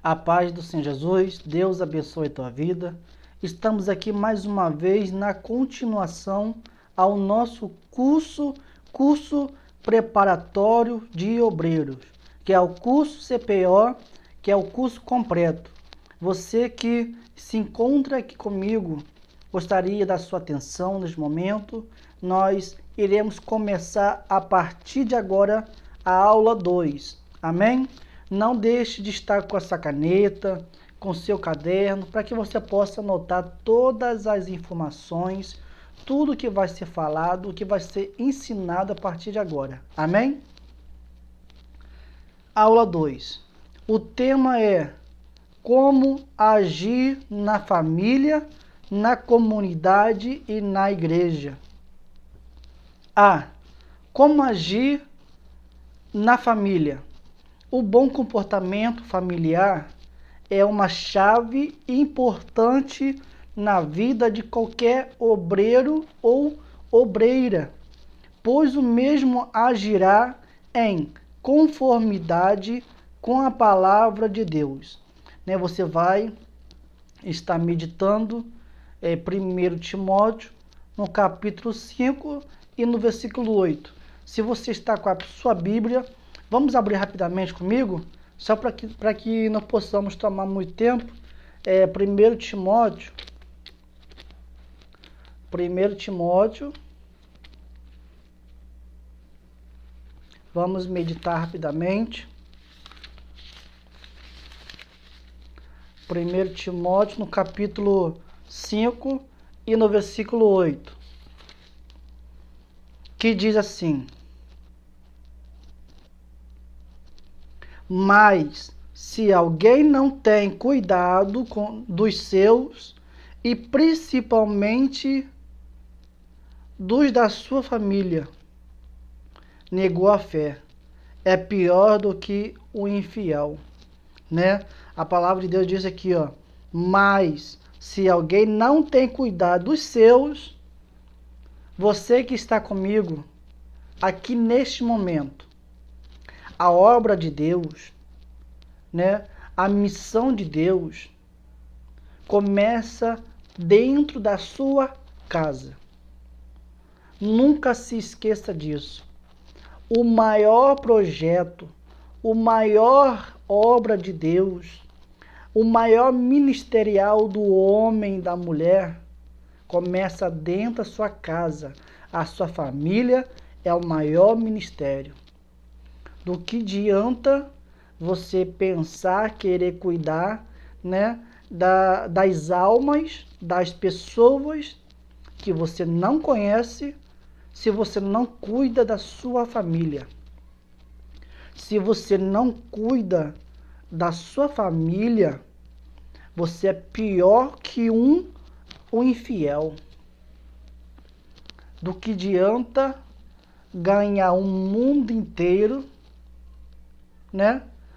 A paz do Senhor Jesus, Deus abençoe a tua vida. Estamos aqui mais uma vez na continuação ao nosso curso preparatório de obreiros, que é o curso CPO, que é o curso completo. Você que se encontra aqui comigo, gostaria da sua atenção neste momento. Nós iremos começar a partir de agora a aula 2. Amém? Não deixe de estar com essa caneta, com seu caderno, para que você possa anotar todas as informações, tudo que vai ser falado, o que vai ser ensinado a partir de agora. Amém? Aula 2. O tema é como agir na família, na comunidade e na igreja. A. Como agir na família. O bom comportamento familiar é uma chave importante na vida de qualquer obreiro ou obreira, pois o mesmo agirá em conformidade com a palavra de Deus. Você vai estar meditando 1 Timóteo, no capítulo 5 e no versículo 8. Se você está com a sua Bíblia, vamos abrir rapidamente comigo, só para que não possamos tomar muito tempo. 1 Timóteo, vamos meditar rapidamente. 1 Timóteo, no capítulo 5 e no versículo 8, que diz assim: Mas, se alguém não tem cuidado dos seus, e principalmente dos da sua família, negou a fé, é pior do que o infiel. A palavra de Deus diz aqui, mas se alguém não tem cuidado dos seus, você que está comigo aqui neste momento, a obra de Deus, a missão de Deus começa dentro da sua casa. Nunca se esqueça disso. O maior projeto, o maior obra de Deus, o maior ministerial do homem e da mulher começa dentro da sua casa. A sua família é o maior ministério. Do que adianta você pensar, querer cuidar, das almas, das pessoas que você não conhece, se você não cuida da sua família? Se você não cuida da sua família, você é pior que um infiel. Do que adianta ganhar o mundo inteiro,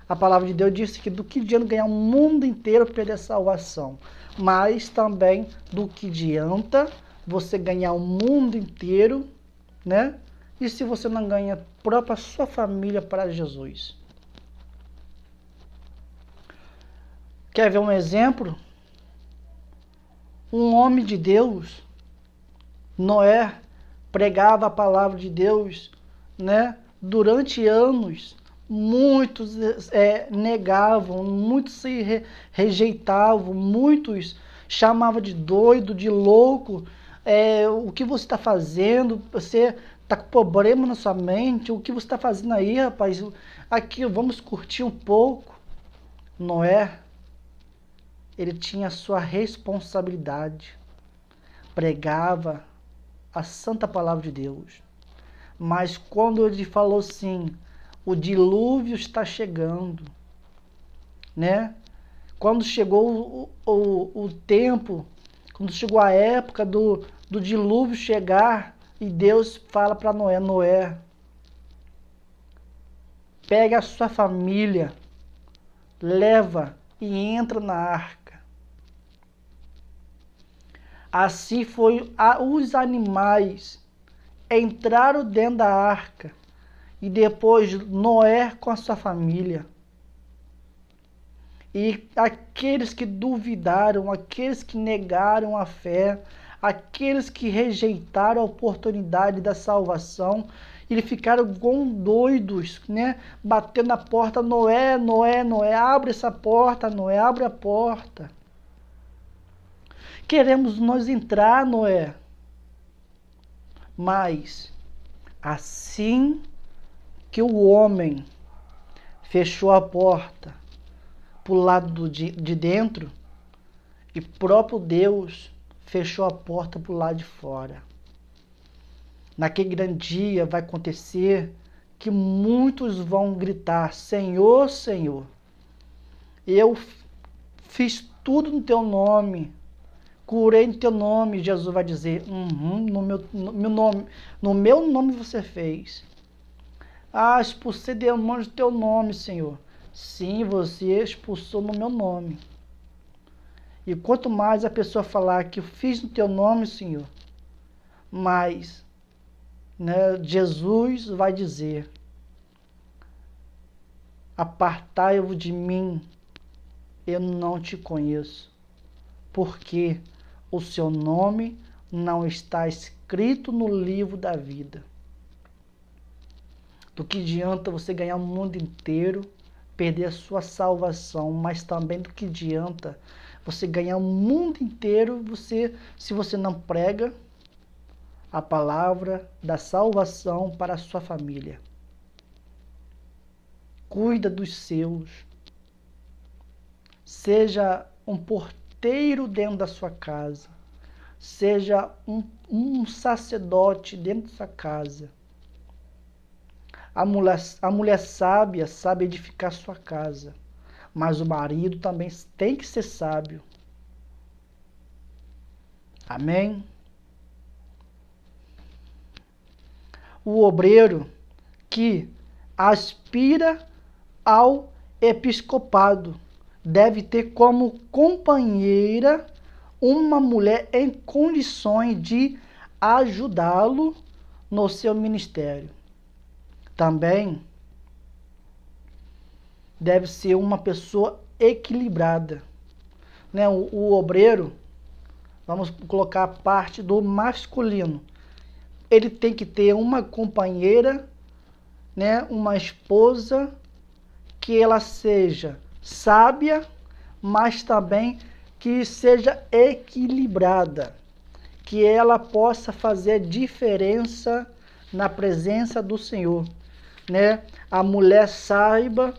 A palavra de Deus disse que do que adianta ganhar o mundo inteiro perder a salvação. Mas também do que adianta você ganhar o mundo inteiro, E se você não ganha a própria sua família para Jesus? Quer ver um exemplo? Um homem de Deus, Noé, pregava a palavra de Deus, durante anos. Muitos negavam, muitos se rejeitavam, muitos chamavam de doido, de louco. O que você está fazendo? Você está com problema na sua mente? O que você está fazendo aí, rapaz? Aqui, vamos curtir um pouco. Noé, ele tinha a sua responsabilidade, pregava a santa palavra de Deus. Mas quando ele falou assim, o dilúvio está chegando, Quando chegou o tempo, quando chegou a época do dilúvio chegar, e Deus fala para Noé, Noé, pega a sua família, leva e entra na arca. Assim foi, os animais entraram dentro da arca, e depois Noé com a sua família. E aqueles que duvidaram, aqueles que negaram a fé, aqueles que rejeitaram a oportunidade da salvação, eles ficaram igual doidos, né? Batendo na porta, Noé, Noé, Noé, abre essa porta, Noé, abre a porta. Queremos nós entrar, Noé. Mas, assim que o homem fechou a porta pro lado de dentro, e próprio Deus fechou a porta pro lado de fora. Naquele grande dia vai acontecer que muitos vão gritar: Senhor, Senhor, eu fiz tudo no teu nome, curei no teu nome. Jesus vai dizer: no meu nome você fez. Ah, expulsei demônios no teu nome, Senhor. Sim, você expulsou no meu nome. E quanto mais a pessoa falar que eu fiz no teu nome, Senhor, mais, né, Jesus vai dizer: apartai-vos de mim, eu não te conheço, porque o seu nome não está escrito no livro da vida. Do que adianta você ganhar o mundo inteiro, perder a sua salvação, mas também do que adianta você ganhar o mundo inteiro se você não prega a palavra da salvação para a sua família. Cuida dos seus. Seja um porteiro dentro da sua casa. Seja um sacerdote dentro da sua casa. A mulher sábia sabe edificar sua casa, mas o marido também tem que ser sábio. Amém? O obreiro que aspira ao episcopado deve ter como companheira uma mulher em condições de ajudá-lo no seu ministério. Também deve ser uma pessoa equilibrada, né? O obreiro, vamos colocar a parte do masculino, ele tem que ter uma companheira, né? Uma esposa que ela seja sábia, mas também que seja equilibrada, que ela possa fazer diferença na presença do Senhor, né? A mulher sábia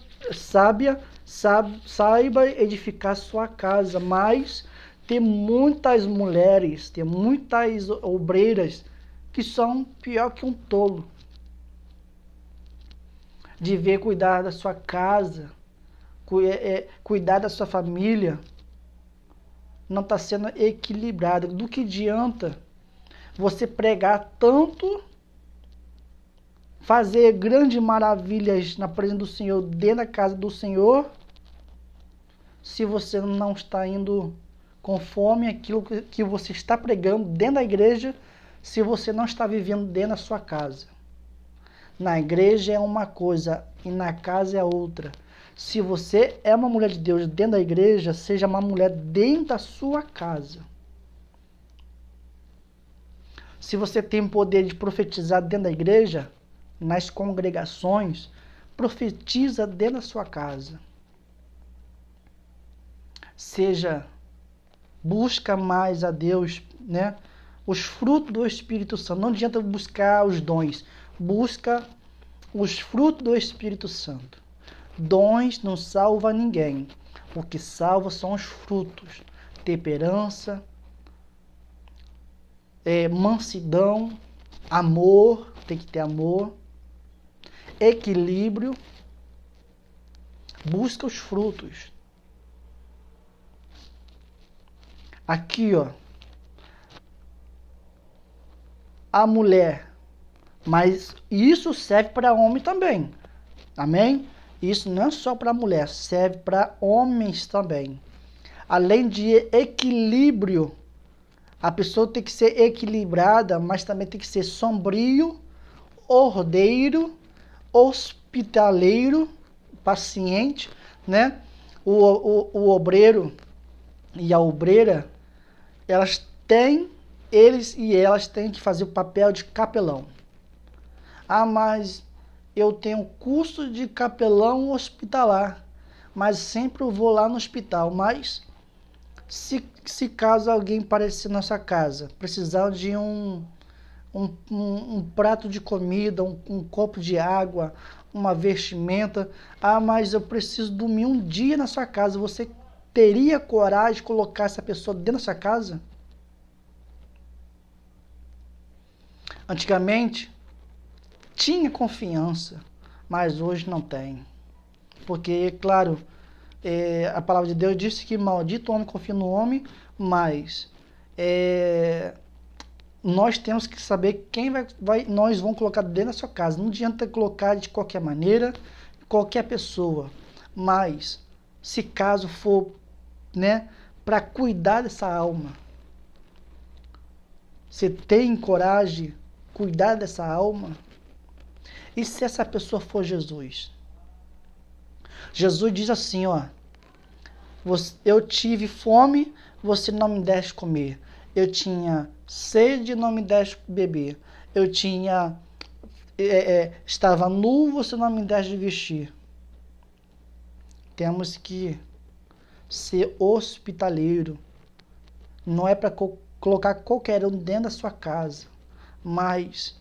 saiba edificar sua casa, mas tem muitas mulheres, tem muitas obreiras que são pior que um tolo. De ver cuidar da sua casa, cuidar da sua família, não está sendo equilibrada. Do que adianta você pregar tanto, fazer grandes maravilhas na presença do Senhor, dentro da casa do Senhor, se você não está indo conforme aquilo que você está pregando dentro da igreja, se você não está vivendo dentro da sua casa. Na igreja é uma coisa e na casa é outra. Se você é uma mulher de Deus dentro da igreja, seja uma mulher dentro da sua casa. Se você tem o poder de profetizar dentro da igreja, nas congregações, profetiza dentro da sua casa. Busca mais a Deus, né? Os frutos do Espírito Santo. Não adianta buscar os dons. Busca os frutos do Espírito Santo. Dons não salva ninguém. O que salva são os frutos. Temperança, mansidão, amor, tem que ter amor, equilíbrio. Busca os frutos. Aqui, ó, a mulher, mas isso serve para homem também, amém? Isso não é só para mulher, serve para homens também. Além de equilíbrio, a pessoa tem que ser equilibrada, mas também tem que ser sombrio, ordeiro, hospitaleiro, paciente, né? O obreiro e a obreira, eles e elas têm que fazer o papel de capelão. Ah, mas eu tenho curso de capelão hospitalar, mas sempre eu vou lá no hospital. Mas se caso alguém aparecer na sua casa, precisar de um prato de comida, um copo de água, uma vestimenta, ah, mas eu preciso dormir um dia na sua casa, você teria coragem de colocar essa pessoa dentro da sua casa? Antigamente tinha confiança, mas hoje não tem. Porque, claro, a palavra de Deus disse que maldito o homem confia no homem, mas nós temos que saber quem nós vamos colocar dentro da sua casa. Não adianta colocar de qualquer maneira, qualquer pessoa. Mas, se caso for, né, para cuidar dessa alma, você tem coragem de cuidar dessa alma? E se essa pessoa for Jesus? Jesus diz assim, ó: eu tive fome, você não me deste comer. Eu tinha sede, não me deste beber. Eu tinha estava nu, você não me deste vestir. Temos que ser hospitaleiro. Não é para colocar qualquer um dentro da sua casa, mas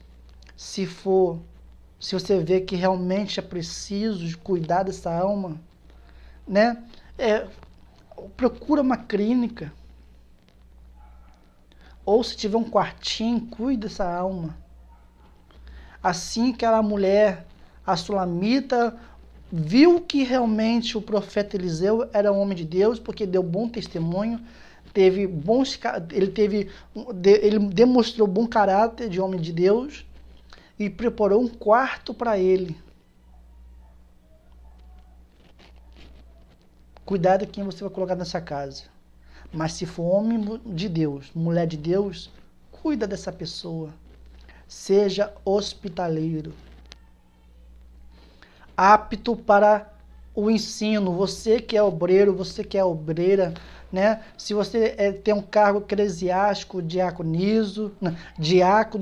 se você vê que realmente é preciso de cuidar dessa alma, né? Procura uma clínica. Ou se tiver um quartinho, cuida dessa alma. Assim que aquela mulher, a sulamita, viu que realmente o profeta Eliseu era um homem de Deus, porque deu bom testemunho, ele demonstrou bom caráter de homem de Deus e preparou um quarto para ele. Cuidado quem você vai colocar nessa casa. Mas se for homem de Deus, mulher de Deus, cuida dessa pessoa. Seja hospitaleiro. Apto para o ensino. Você que é obreiro, você que é obreira, né? Se você tem um cargo eclesiástico, diácono,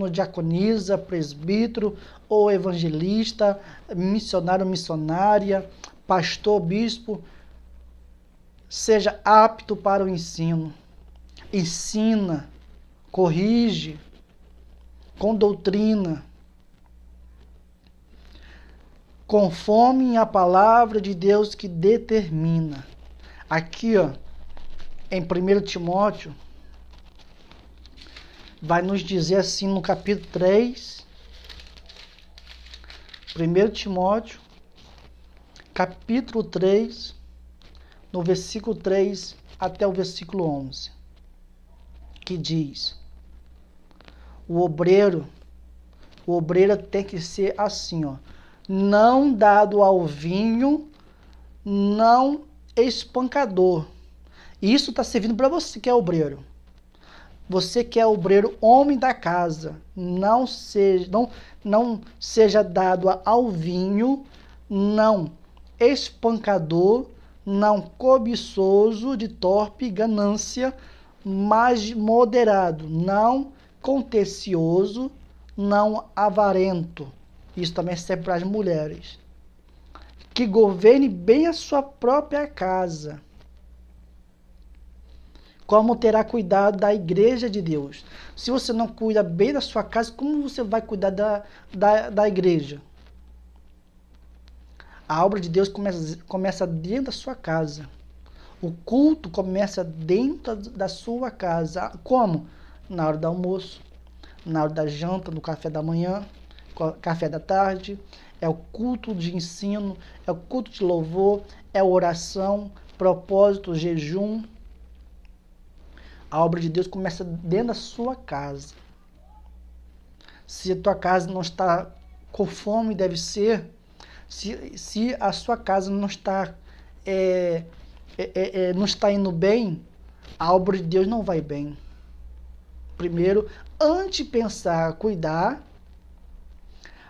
diaconisa, presbítero ou evangelista, missionário, missionária, pastor, bispo, seja apto para o ensino. Ensina, corrige, com doutrina, conforme a palavra de Deus que determina. Aqui, ó, em 1 Timóteo, vai nos dizer assim no capítulo 3, 1 Timóteo, capítulo 3, no versículo 3 até o versículo 11, que diz: o obreiro tem que ser assim, ó, não dado ao vinho, não espancador. Isso está servindo para você que é obreiro. Você que é obreiro, homem da casa, não seja dado ao vinho, não espancador, não cobiçoso de torpe ganância, mas moderado, não contencioso, não avarento. Isso também serve para as mulheres. Que governe bem a sua própria casa. Como terá cuidado da igreja de Deus? Se você não cuida bem da sua casa, como você vai cuidar da igreja? A obra de Deus começa dentro da sua casa. O culto começa dentro da sua casa. Como? Na hora do almoço, na hora da janta, no café da manhã, café da tarde. É o culto de ensino, é o culto de louvor, é a oração, propósito, jejum. A obra de Deus começa dentro da sua casa. Se a tua casa não está conforme deve ser, se a sua casa não está não está indo bem, a obra de Deus não vai bem. Primeiro, antes de pensar, cuidar,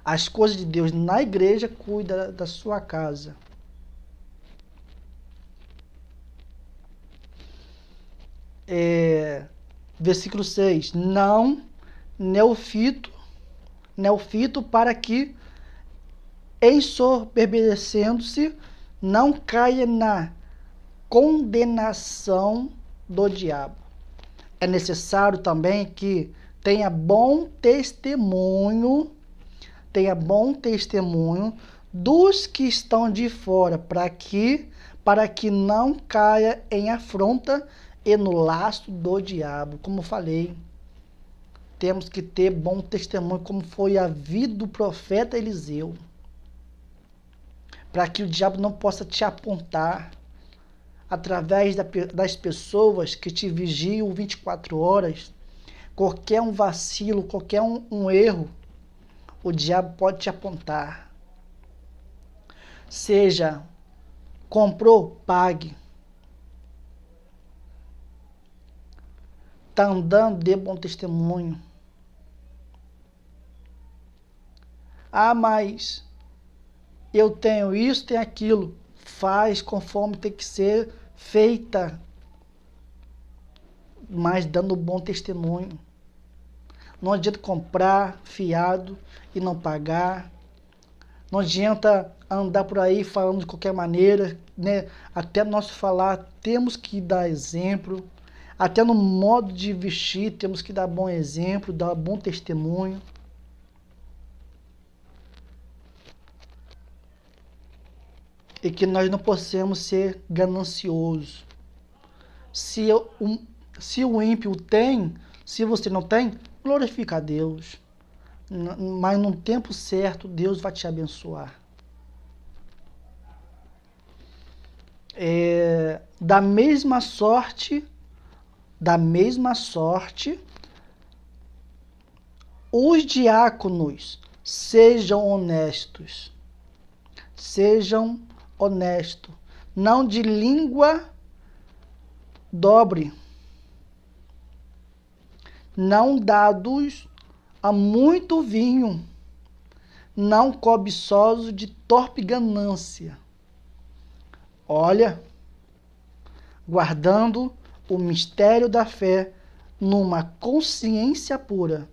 as coisas de Deus na igreja, cuida da sua casa. Versículo 6. Não neofito para que, ensoberbecendo-se, não caia na condenação do diabo. É necessário também que tenha bom testemunho dos que estão de fora, para que não caia em afronta e no laço do diabo. Como falei, temos que ter bom testemunho, como foi a vida do profeta Eliseu, para que o diabo não possa te apontar através das pessoas que te vigiam 24 horas. Qualquer um vacilo, qualquer um erro, o diabo pode te apontar. Seja, comprou, pague. Está andando, dê bom testemunho. Ah, mas eu tenho isso, tenho aquilo. Faz conforme tem que ser feita, mas dando bom testemunho. Não adianta comprar fiado e não pagar. Não adianta andar por aí falando de qualquer maneira, né? Até nosso falar temos que dar exemplo. Até no modo de vestir temos que dar bom exemplo, dar bom testemunho. E que nós não possamos ser gananciosos. Se o ímpio tem, se você não tem, glorifica a Deus. Mas no tempo certo, Deus vai te abençoar. Da mesma sorte, os diáconos sejam honestos, não de língua dobre, não dados a muito vinho, não cobiçosos de torpe ganância. Olha, guardando o mistério da fé numa consciência pura,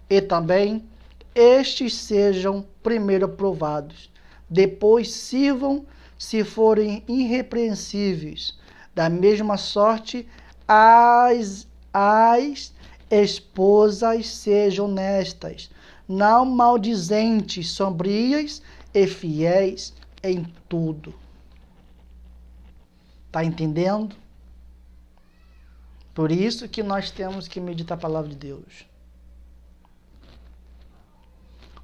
e também estes sejam primeiro provados, depois sirvam, se forem irrepreensíveis. Da mesma sorte, as esposas sejam honestas, não maldizentes, sombrias e fiéis em tudo. Tá entendendo? Por isso que nós temos que meditar a palavra de Deus.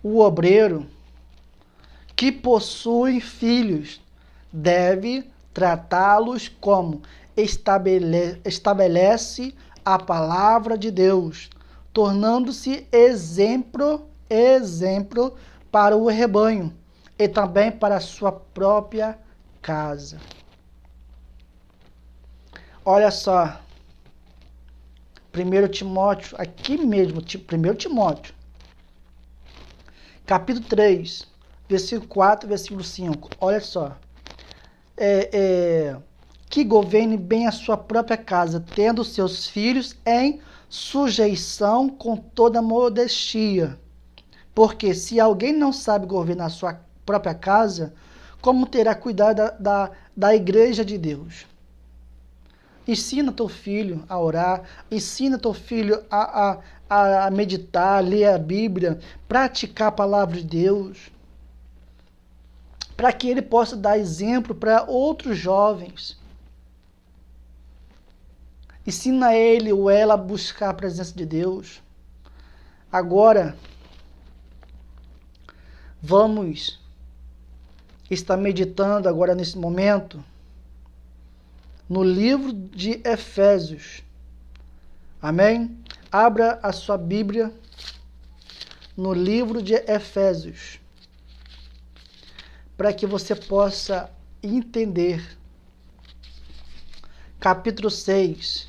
O obreiro que possui filhos deve tratá-los como estabelece a palavra de Deus, tornando-se exemplo para o rebanho e também para a sua própria casa. Olha só, 1 Timóteo, aqui mesmo, 1 Timóteo, capítulo 3, versículo 4, versículo 5, olha só. Que governe bem a sua própria casa, tendo seus filhos em sujeição com toda modestia. Porque se alguém não sabe governar a sua própria casa, como terá cuidado da igreja de Deus? Ensina teu filho a orar, ensina teu filho a meditar, ler a Bíblia, praticar a palavra de Deus, para que ele possa dar exemplo para outros jovens. Ensina ele ou ela a buscar a presença de Deus. Agora, vamos estar meditando agora nesse momento no livro de Efésios. Amém? Abra a sua Bíblia no livro de Efésios, para que você possa entender. Capítulo 6,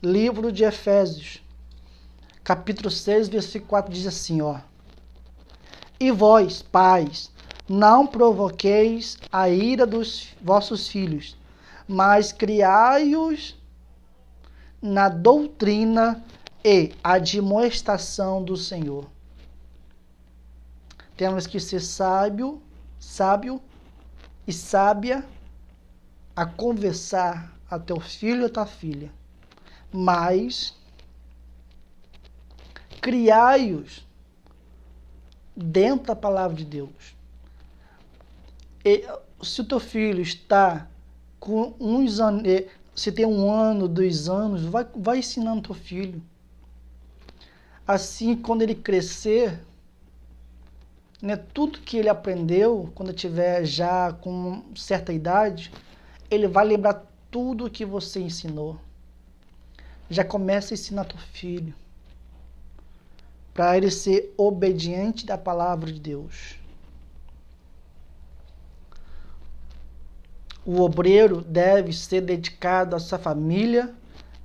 livro de Efésios, capítulo 6, versículo 4, diz assim, ó. E vós, pais, não provoqueis a ira dos vossos filhos, mas criai-os na doutrina e admoestação do Senhor. Temos que ser sábio e sábia a conversar a teu filho e a tua filha. Mas criai-os dentro da palavra de Deus. E, se o teu filho está com uns anos, se tem 1 ano, 2 anos, vai ensinando teu filho. Assim, quando ele crescer, né, tudo que ele aprendeu, quando tiver já com certa idade, ele vai lembrar tudo que você ensinou. Já começa a ensinar teu filho, para ele ser obediente da palavra de Deus. O obreiro deve ser dedicado à sua família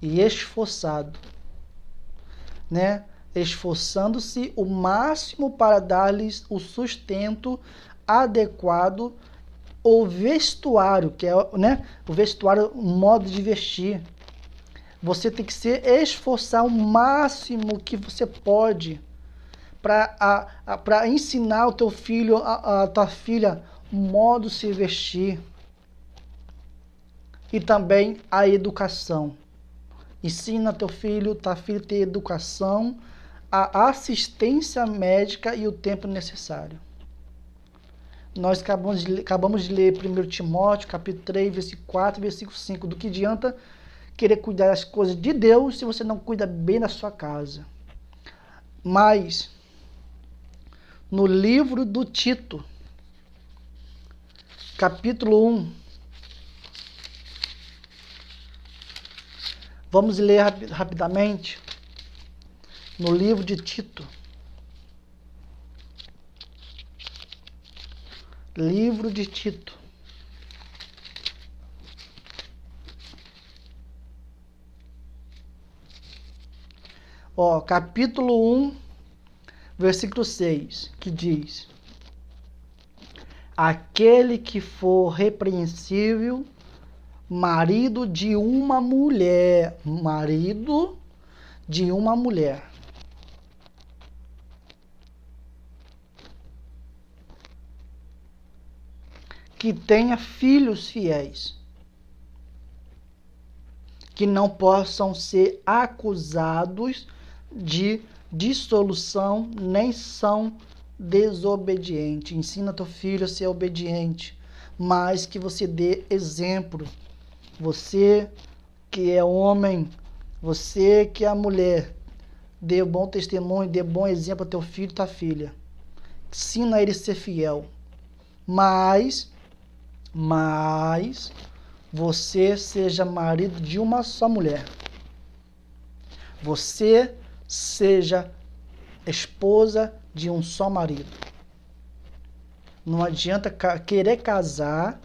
e esforçado, né? Esforçando-se o máximo para dar-lhes o sustento adequado, o vestuário, que é, né? O vestuário, o modo de vestir. Você tem que se esforçar o máximo que você pode para ensinar o teu filho, a tua filha, o modo de se vestir. E também a educação. Ensina teu filho, tua filha a ter educação, a assistência médica e o tempo necessário. Nós acabamos de ler 1 Timóteo, capítulo 3, versículo 4, versículo 5. Do que adianta querer cuidar das coisas de Deus se você não cuida bem da sua casa? Mas, no livro do Tito, capítulo 1, vamos ler rapidamente no livro de Tito. Livro de Tito. Capítulo 1, versículo 6, que diz: aquele que for repreensível, marido de uma mulher, que tenha filhos fiéis, que não possam ser acusados de dissolução, nem são desobedientes. Ensina teu filho a ser obediente, mas que você dê exemplo. Você que é homem, você que é mulher, dê bom testemunho, dê bom exemplo a teu filho e tua filha. Ensina ele a ser fiel. Mas você seja marido de uma só mulher. Você seja esposa de um só marido. Não adianta querer casar,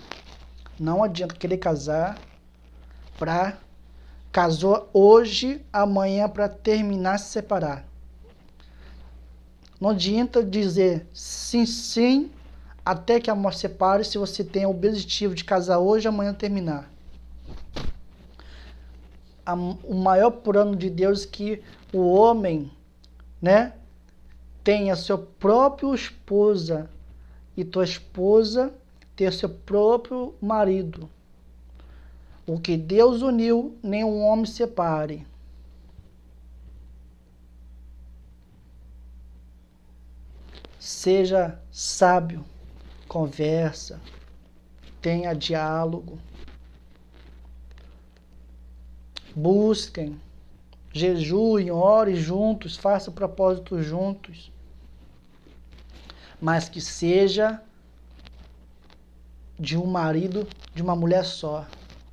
casou hoje, amanhã para terminar se separar. Não adianta dizer sim, até que a morte separe, se você tem o objetivo de casar hoje, amanhã terminar. O maior plano de Deus é que o homem, né, tenha seu próprio esposa e tua esposa ter seu próprio marido. O que Deus uniu, nenhum homem separe. Seja sábio, conversa, tenha diálogo. Busquem, jejuem, orem juntos, façam propósitos juntos. Mas que seja de um marido, de uma mulher só,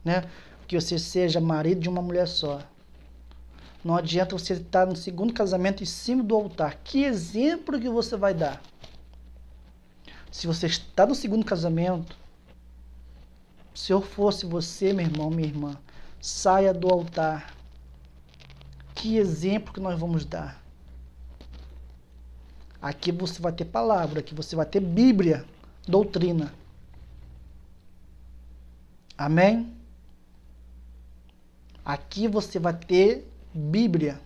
né? Que você seja marido de uma mulher só. Não adianta você estar no segundo casamento em cima do altar. Que exemplo que você vai dar? Se você está no segundo casamento, se eu fosse você, meu irmão, minha irmã, saia do altar. Que exemplo que nós vamos dar? Aqui você vai ter palavra, aqui você vai ter Bíblia, doutrina. Amém? Aqui você vai ter Bíblia.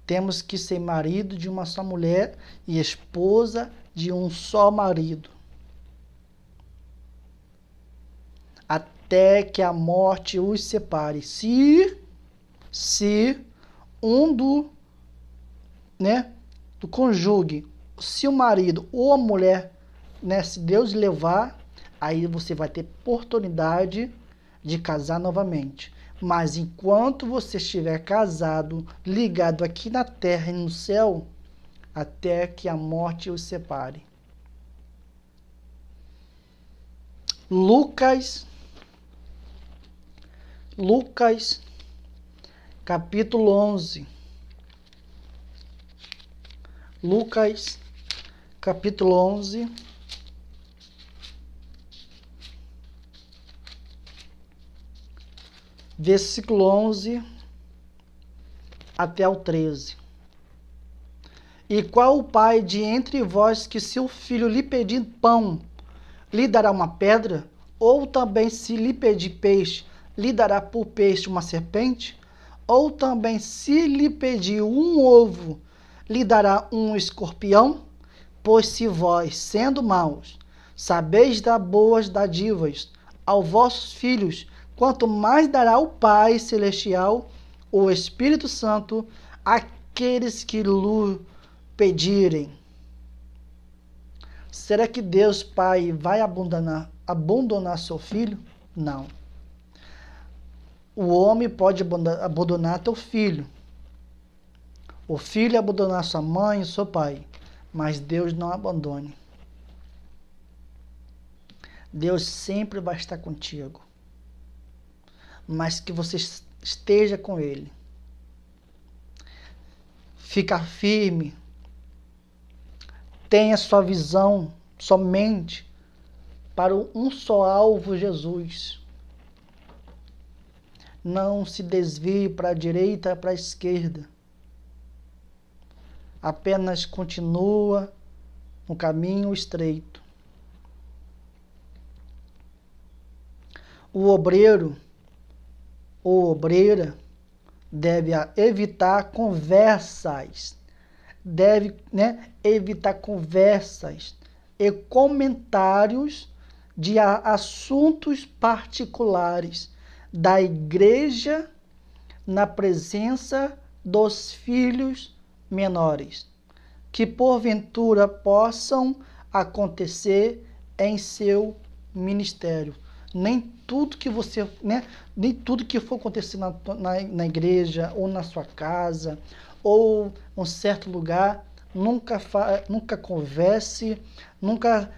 Temos que ser marido de uma só mulher e esposa de um só marido. Até que a morte os separe. Se um do cônjuge, se o marido ou a mulher, se Deus levar, aí você vai ter oportunidade de casar novamente. Mas enquanto você estiver casado, ligado aqui na terra e no céu, até que a morte os separe. Lucas, capítulo 11. Lucas, capítulo 11. Versículo 11 até o 13. E qual o pai de entre vós que seu filho lhe pedir pão, lhe dará uma pedra? Ou também se lhe pedir peixe, lhe dará por peixe uma serpente? Ou também se lhe pedir um ovo, lhe dará um escorpião? Pois se vós, sendo maus, sabeis dar boas dádivas aos vossos filhos, quanto mais dará o Pai Celestial, o Espírito Santo, àqueles que lhe pedirem. Será que Deus Pai vai abandonar seu filho? Não. O homem pode abandonar teu filho. O filho abandonar sua mãe e seu pai. Mas Deus não abandone. Deus sempre vai estar contigo. Mas que você esteja com Ele. Fica firme. Tenha sua visão somente para um só alvo, Jesus. Não se desvie para a direita, para a esquerda. Apenas continua no caminho estreito. O obreiro ou obreira deve evitar conversas. Deve evitar conversas e comentários de assuntos particulares da igreja na presença dos filhos menores, que porventura possam acontecer em seu ministério. Nem tudo que nem tudo que for acontecer na igreja ou na sua casa ou em um certo lugar, nunca converse, nunca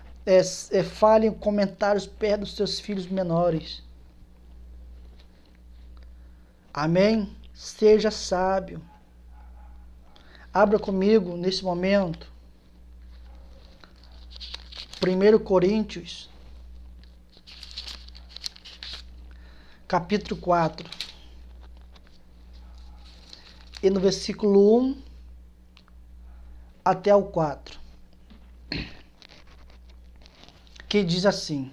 fale em comentários perto dos seus filhos menores. Amém? Seja sábio. Abra comigo nesse momento 1 Coríntios, capítulo 4. E no versículo 1 até o 4. Que diz assim: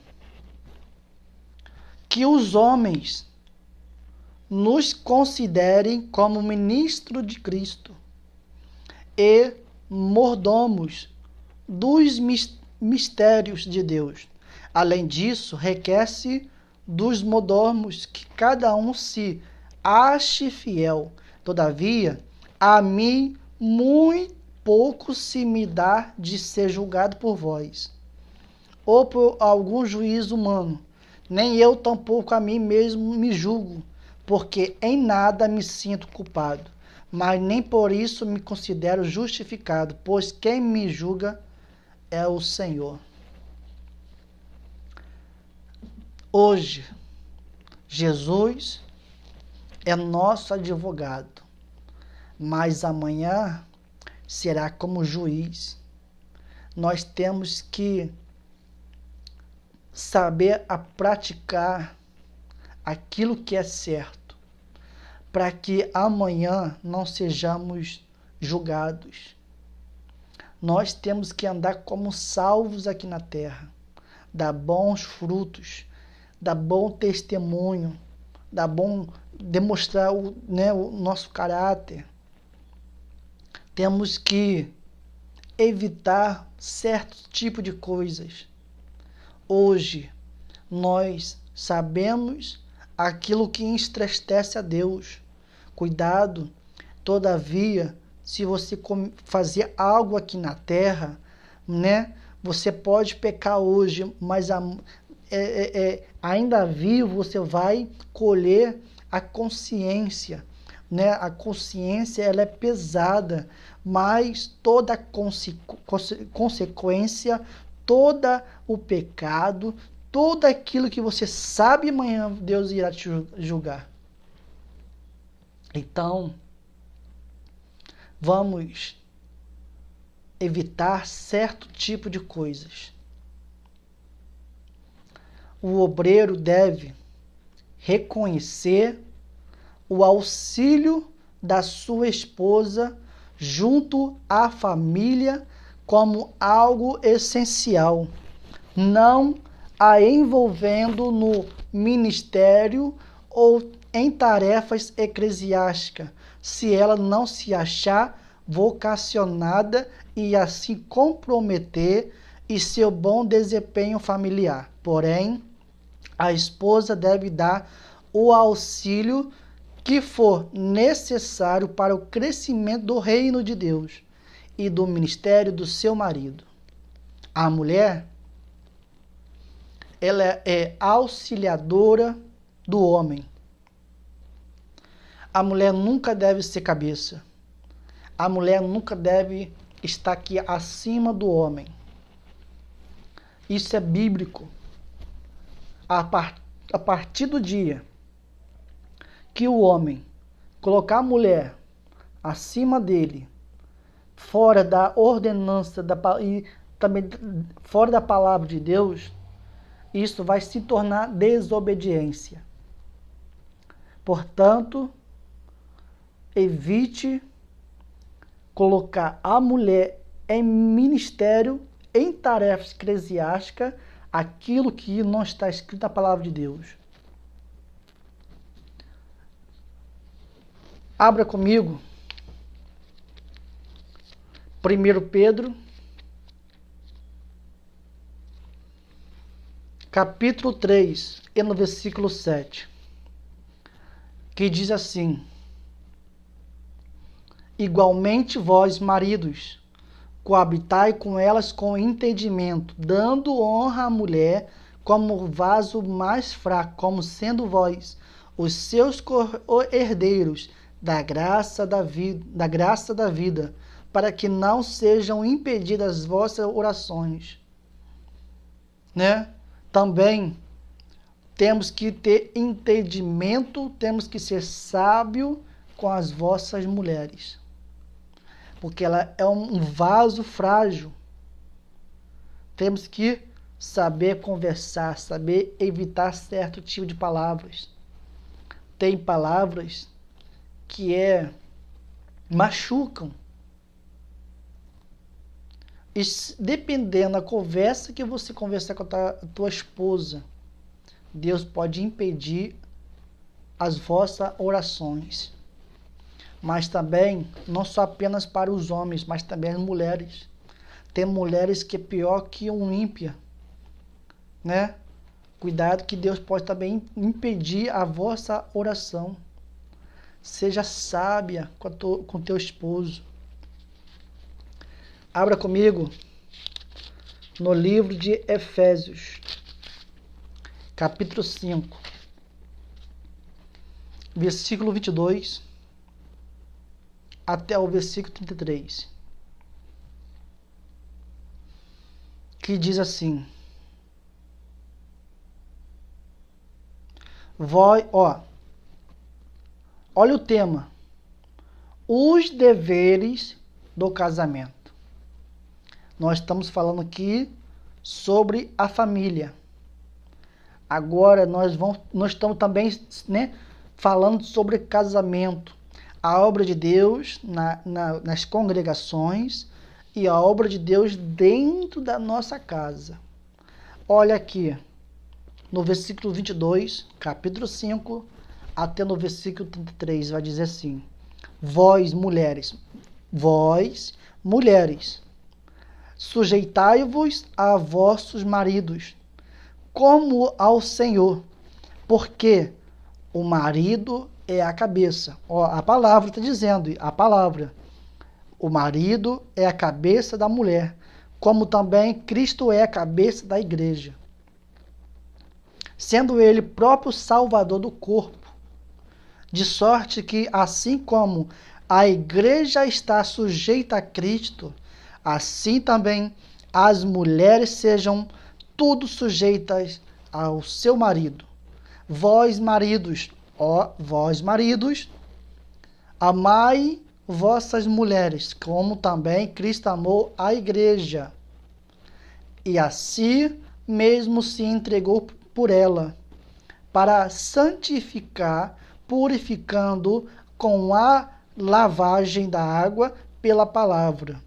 que os homens nos considerem como ministro de Cristo e mordomos dos mistérios de Deus. Além disso, requer-se dos mordomos que cada um se ache fiel. Todavia, a mim muito pouco se me dá de ser julgado por vós, ou por algum juízo humano. Nem eu tampouco a mim mesmo me julgo, porque em nada me sinto culpado, mas nem por isso me considero justificado, pois quem me julga é o Senhor. Hoje, Jesus é nosso advogado, mas amanhã será como juiz. Nós temos que saber praticar aquilo que é certo, para que amanhã não sejamos julgados. Nós temos que andar como salvos aqui na terra, dar bons frutos, dar bom testemunho, dar bom demonstrar o nosso caráter. Temos que evitar certo tipo de coisas. Hoje, nós sabemos aquilo que entristece a Deus. Cuidado, todavia, se você fazer algo aqui na terra, né? Você pode pecar hoje, mas ainda vivo você vai colher a consciência, né? A consciência ela é pesada, mas toda consequência, todo o pecado, tudo aquilo que você sabe, amanhã Deus irá te julgar. Então, vamos evitar certo tipo de coisas. O obreiro deve reconhecer o auxílio da sua esposa junto à família como algo essencial, não a envolvendo no ministério ou em tarefas eclesiásticas, se ela não se achar vocacionada e assim comprometer e seu bom desempenho familiar. Porém, a esposa deve dar o auxílio que for necessário para o crescimento do reino de Deus e do ministério do seu marido. A mulher, ela é auxiliadora do homem. A mulher nunca deve ser cabeça. A mulher nunca deve estar aqui acima do homem. Isso é bíblico. A partir do dia que o homem colocar a mulher acima dele, fora da ordenança e também fora da palavra de Deus, isso vai se tornar desobediência. Portanto, evite colocar a mulher em ministério, em tarefas eclesiásticas, aquilo que não está escrito na palavra de Deus. Abra comigo 1 Pedro, capítulo 3, e no versículo 7, que diz assim: igualmente vós, maridos, coabitai com elas com entendimento, dando honra à mulher como vaso mais fraco, como sendo vós os seus herdeiros da graça da vida, para que não sejam impedidas as vossas orações. Né? Também temos que ter entendimento, temos que ser sábio com as vossas mulheres, porque ela é um vaso frágil. Temos que saber conversar, saber evitar certo tipo de palavras. Tem palavras que machucam. E dependendo da conversa que você conversar com a tua esposa, Deus pode impedir as vossas orações. Mas também, não só apenas para os homens, mas também as mulheres. Tem mulheres que é pior que um ímpia, né? Cuidado que Deus pode também impedir a vossa oração. Seja sábia com teu esposo. Abra comigo no livro de Efésios, capítulo 5, versículo 22 até o versículo 33, que diz assim: olha o tema, os deveres do casamento. Nós estamos falando aqui sobre a família. Agora nós estamos também, né, falando sobre casamento. A obra de Deus nas congregações e a obra de Deus dentro da nossa casa. Olha aqui, no versículo 22, capítulo 5, até no versículo 33, vai dizer assim: vós, mulheres, sujeitai-vos a vossos maridos, como ao Senhor, porque o marido é a cabeça. Ó, a palavra está dizendo, a palavra. O marido é a cabeça da mulher, como também Cristo é a cabeça da igreja, sendo ele próprio salvador do corpo. De sorte que, assim como a igreja está sujeita a Cristo, assim também as mulheres sejam tudo sujeitas ao seu marido. Vós, maridos, amai vossas mulheres, como também Cristo amou a igreja, e assim mesmo se entregou por ela, para santificar, purificando com a lavagem da água pela palavra,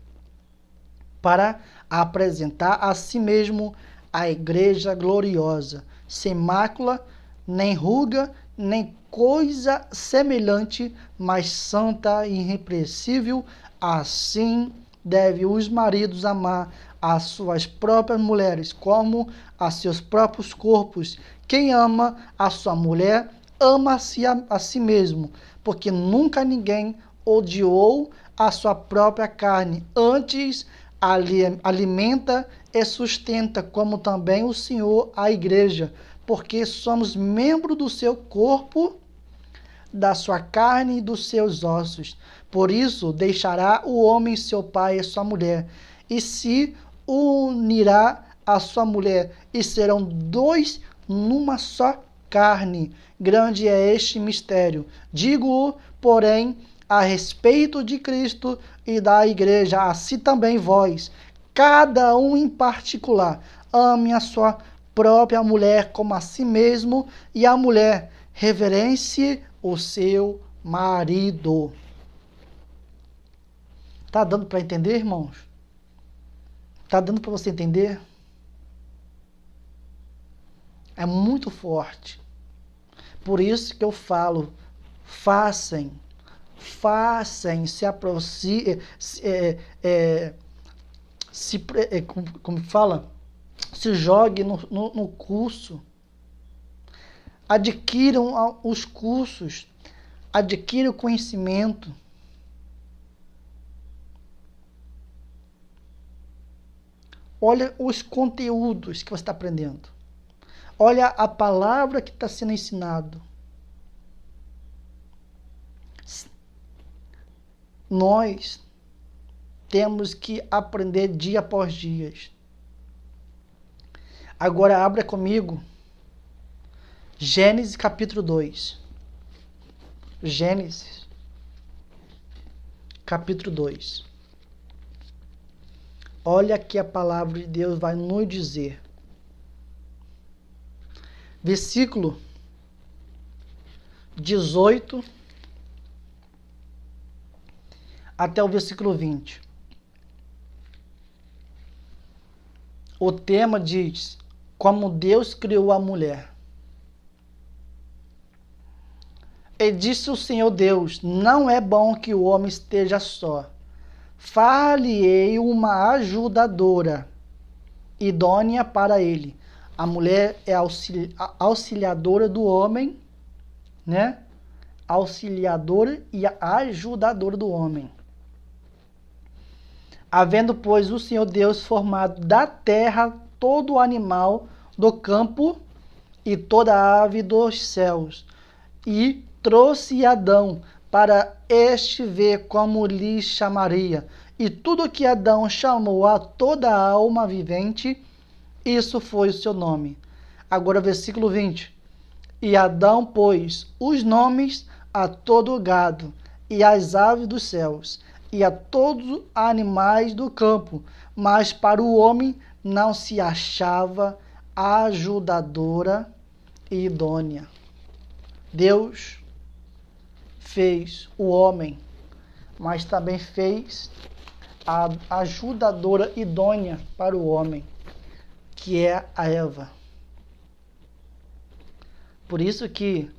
para apresentar a si mesmo a igreja gloriosa, sem mácula, nem ruga, nem coisa semelhante, mas santa e irrepreensível. Assim devem os maridos amar as suas próprias mulheres como a seus próprios corpos. Quem ama a sua mulher, ama-se a si mesmo, porque nunca ninguém odiou a sua própria carne, antes alimenta e sustenta, como também o Senhor a igreja, porque somos membros do seu corpo, da sua carne e dos seus ossos. Por isso deixará o homem seu pai e sua mulher, e se unirá a sua mulher, e serão dois numa só carne. Grande é este mistério. Digo-o, porém, a respeito de Cristo e da igreja, assim também vós, cada um em particular, ame a sua própria mulher como a si mesmo, e a mulher reverencie o seu marido. Tá dando para entender, irmãos? Tá dando para você entender? É muito forte. Por isso que eu falo, façam, se aproximem, como fala? Se jogue no curso. Adquiram os cursos. Adquiram o conhecimento. Olha os conteúdos que você está aprendendo. Olha a palavra que está sendo ensinado. Nós temos que aprender dia após dia. Agora abra comigo Gênesis capítulo 2. Gênesis capítulo 2. Olha que a palavra de Deus vai nos dizer. Versículo 18 até o versículo 20. O tema diz: como Deus criou a mulher. E disse o Senhor Deus: não é bom que o homem esteja só. Far-lhe-ei uma ajudadora, idônea para ele. A mulher é auxiliadora do homem, né? Auxiliadora e ajudadora do homem. Havendo, pois, o Senhor Deus formado da terra todo animal do campo e toda ave dos céus, e trouxe Adão para este ver como lhe chamaria. E tudo que Adão chamou a toda alma vivente, isso foi o seu nome. Agora versículo 20. E Adão pôs os nomes a todo o gado, e às aves dos céus, e a todos os animais do campo, mas para o homem não se achava ajudadora e idônea. Deus fez o homem, mas também fez a ajudadora idônea para o homem, que é a Eva. Por isso que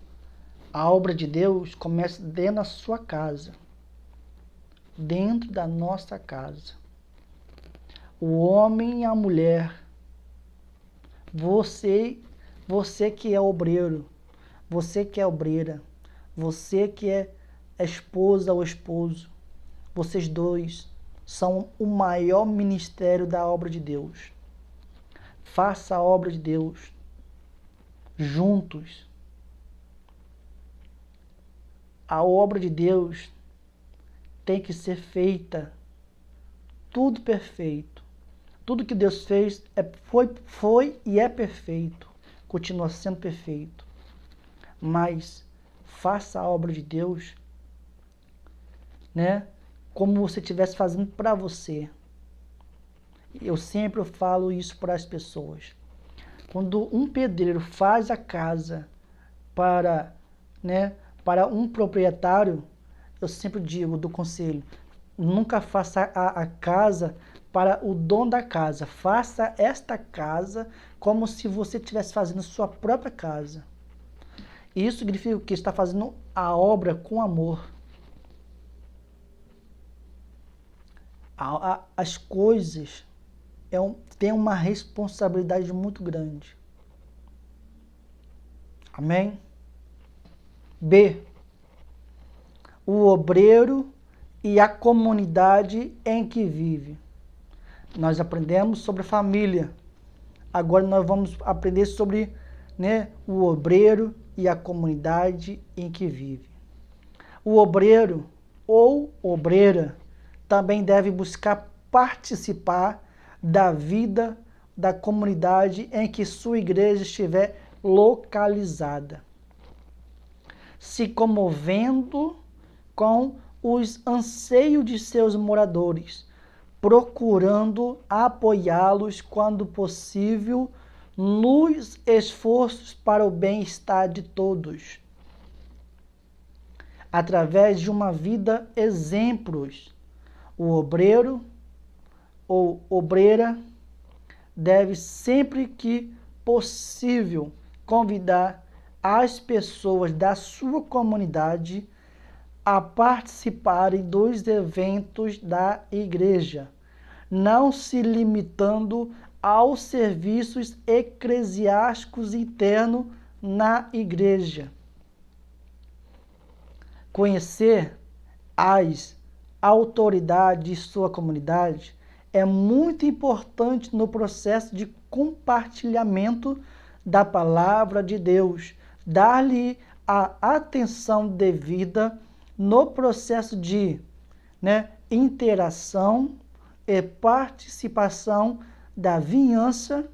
a obra de Deus começa dentro da sua casa, dentro da nossa casa. O homem e a mulher, você que é obreiro, você que é obreira, você que é esposa ou esposo, vocês dois são o maior ministério da obra de Deus. Faça a obra de Deus juntos. A obra de Deus tem que ser feita tudo perfeito. Tudo que Deus fez foi e é perfeito. Continua sendo perfeito. Mas faça a obra de Deus, né, como você estivesse fazendo para você. Eu sempre falo isso para as pessoas. Quando um pedreiro faz a casa para um proprietário, eu sempre digo, do conselho, nunca faça a casa para o dono da casa. Faça esta casa como se você estivesse fazendo sua própria casa. Isso significa que está fazendo a obra com amor. As coisas têm uma responsabilidade muito grande. Amém? B. O obreiro e a comunidade em que vive. Nós aprendemos sobre a família. Agora nós vamos aprender sobre, o obreiro e a comunidade em que vive. O obreiro ou obreira também deve buscar participar da vida da comunidade em que sua igreja estiver localizada, se comovendo com os anseios de seus moradores, procurando apoiá-los quando possível nos esforços para o bem-estar de todos, através de uma vida exemplos. O obreiro ou obreira deve sempre que possível convidar as pessoas da sua comunidade a participarem dos eventos da igreja, não se limitando aos serviços eclesiásticos internos na igreja. Conhecer as autoridades de sua comunidade é muito importante no processo de compartilhamento da palavra de Deus, dar-lhe a atenção devida no processo de interação e participação da vizinhança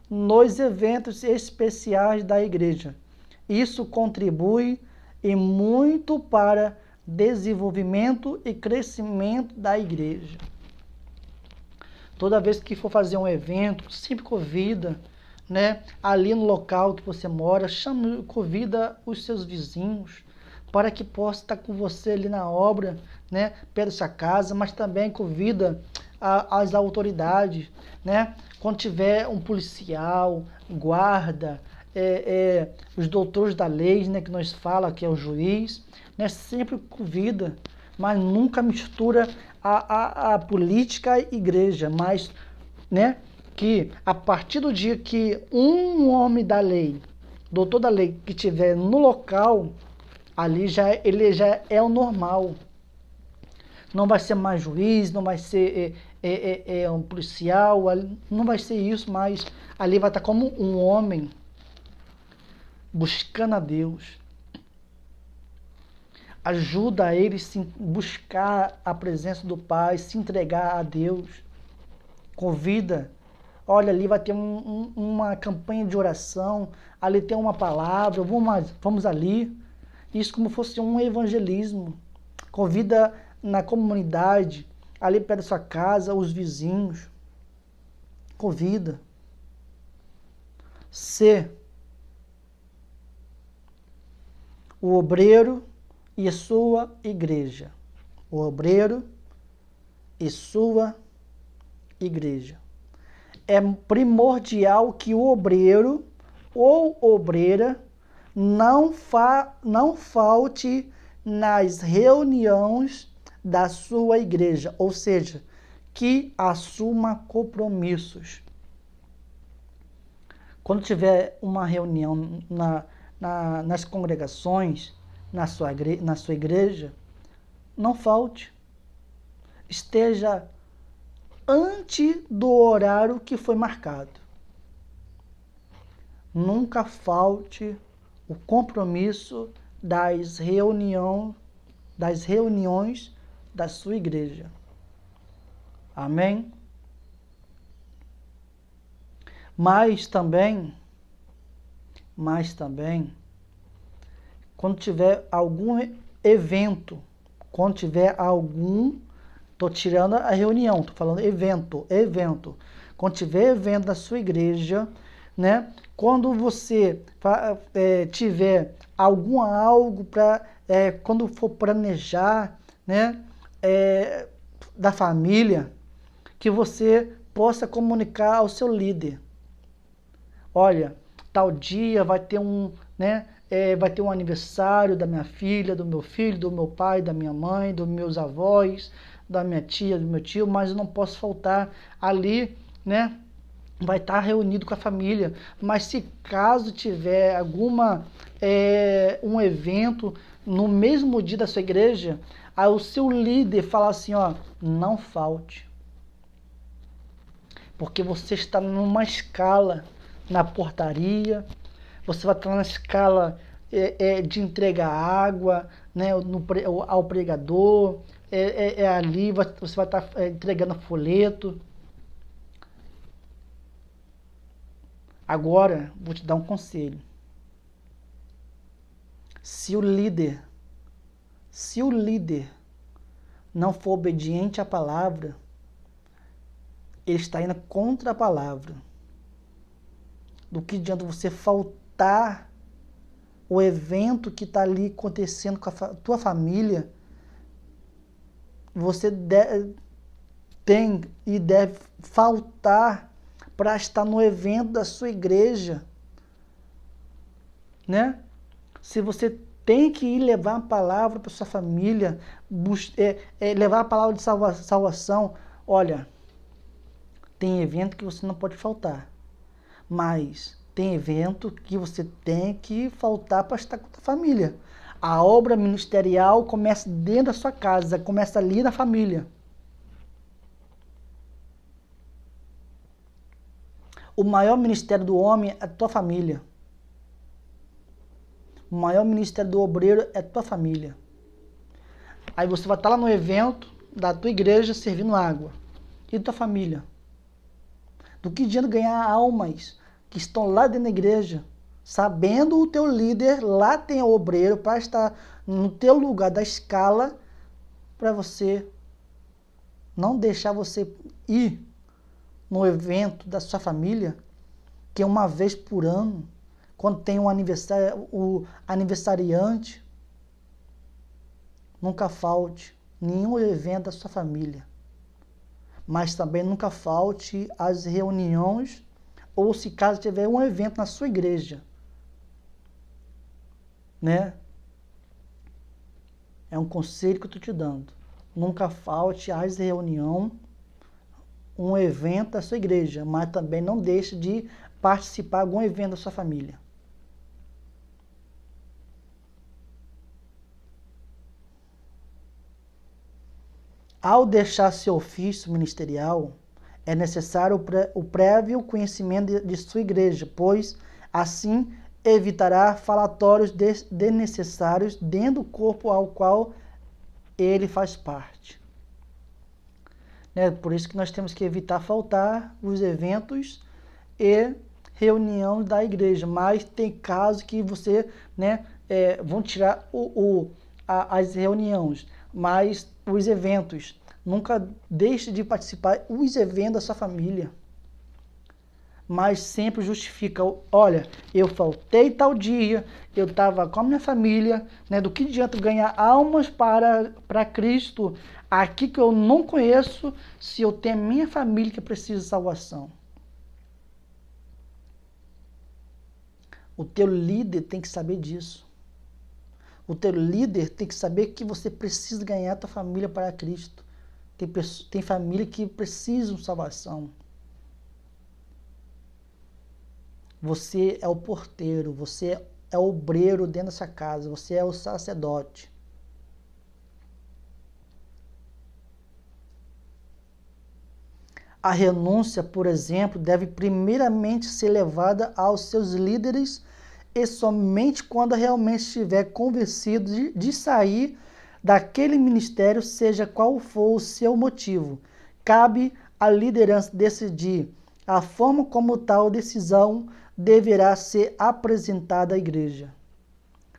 nos eventos especiais da igreja. Isso contribui e muito para desenvolvimento e crescimento da igreja. Toda vez que for fazer um evento, sempre convida, ali no local que você mora, convida os seus vizinhos para que possa estar com você ali na obra, perto da sua casa, mas também convida as autoridades, quando tiver um policial, guarda, os doutores da lei, que nós fala que é o juiz, sempre convida, mas nunca mistura a política e a igreja, mas que a partir do dia que um homem da lei, doutor da lei, que estiver no local, ali ele já é o normal. Não vai ser mais juiz, não vai ser um policial, não vai ser isso, mas ali vai estar como um homem buscando a Deus. Ajuda ele a buscar a presença do Pai, se entregar a Deus. Convida. Olha, ali vai ter uma campanha de oração, ali tem uma palavra, vamos ali. Isso como fosse um evangelismo. Convida na comunidade, ali perto da sua casa, os vizinhos. Convida. C. O obreiro e sua igreja. O obreiro e sua igreja. É primordial que o obreiro ou obreira não falte nas reuniões da sua igreja, ou seja, que assuma compromissos. Quando tiver uma reunião nas congregações, na sua igreja, não falte. Esteja antes do horário que foi marcado. Nunca falte o compromisso das reuniões da sua igreja. Amém? Mas também, quando tiver algum evento, estou tirando a reunião, estou falando evento. Quando tiver evento da sua igreja, né? Quando você tiver algo para, quando for planejar, né? Da família, que você possa comunicar ao seu líder. Olha, tal dia vai ter vai ter um aniversário da minha filha, do meu filho, do meu pai, da minha mãe, dos meus avós, da minha tia, do meu tio, mas eu não posso faltar ali, né? Vai estar reunido com a família. Mas se caso tiver um evento no mesmo dia da sua igreja, aí o seu líder fala assim, ó, não falte. Porque você está numa escala na portaria, você vai estar na escala de entregar água, né, ao pregador, ali você vai estar entregando folheto. Agora, vou te dar um conselho. Se o líder não for obediente à palavra, ele está indo contra a palavra. Do que adianta você faltar o evento que está ali acontecendo com a tua família? Você tem e deve faltar para estar no evento da sua igreja, né? Se você tem que ir levar a palavra para sua família, levar a palavra de salvação, olha, tem evento que você não pode faltar, mas tem evento que você tem que faltar para estar com a família. A obra ministerial começa dentro da sua casa, começa ali na família. O maior ministério do homem é a tua família. O maior ministério do obreiro é a tua família. Aí você vai estar lá no evento da tua igreja servindo água. E tua família? Do que adianta ganhar almas que estão lá dentro da igreja, sabendo o teu líder, lá tem o obreiro para estar no teu lugar da escala, para você não deixar você ir no evento da sua família, que é uma vez por ano, quando tem um aniversário, o aniversariante, nunca falte nenhum evento da sua família. Mas também nunca falte às reuniões, ou se caso tiver um evento na sua igreja, né? É um conselho que eu estou te dando. Nunca falte às reuniões, um evento da sua igreja, mas também não deixe de participar de algum evento da sua família. Ao deixar seu ofício ministerial, é necessário o prévio conhecimento de sua igreja, pois assim evitará falatórios desnecessários dentro do corpo ao qual ele faz parte. Por isso que nós temos que evitar faltar os eventos e reunião da igreja. Mas tem casos que você, vão tirar as reuniões, mas os eventos. Nunca deixe de participar dos eventos da sua família. Mas sempre justifica, olha, eu faltei tal dia, eu estava com a minha família, do que adianta ganhar almas para Cristo aqui que eu não conheço, se eu tenho a minha família que precisa de salvação. O teu líder tem que saber disso. O teu líder tem que saber que você precisa ganhar a tua família para Cristo. Tem família que precisam de salvação. Você é o porteiro, você é o obreiro dentro dessa casa, você é o sacerdote. A renúncia, por exemplo, deve primeiramente ser levada aos seus líderes e somente quando realmente estiver convencido de sair daquele ministério, seja qual for o seu motivo. Cabe à liderança decidir a forma como tal decisão deverá ser apresentada à igreja.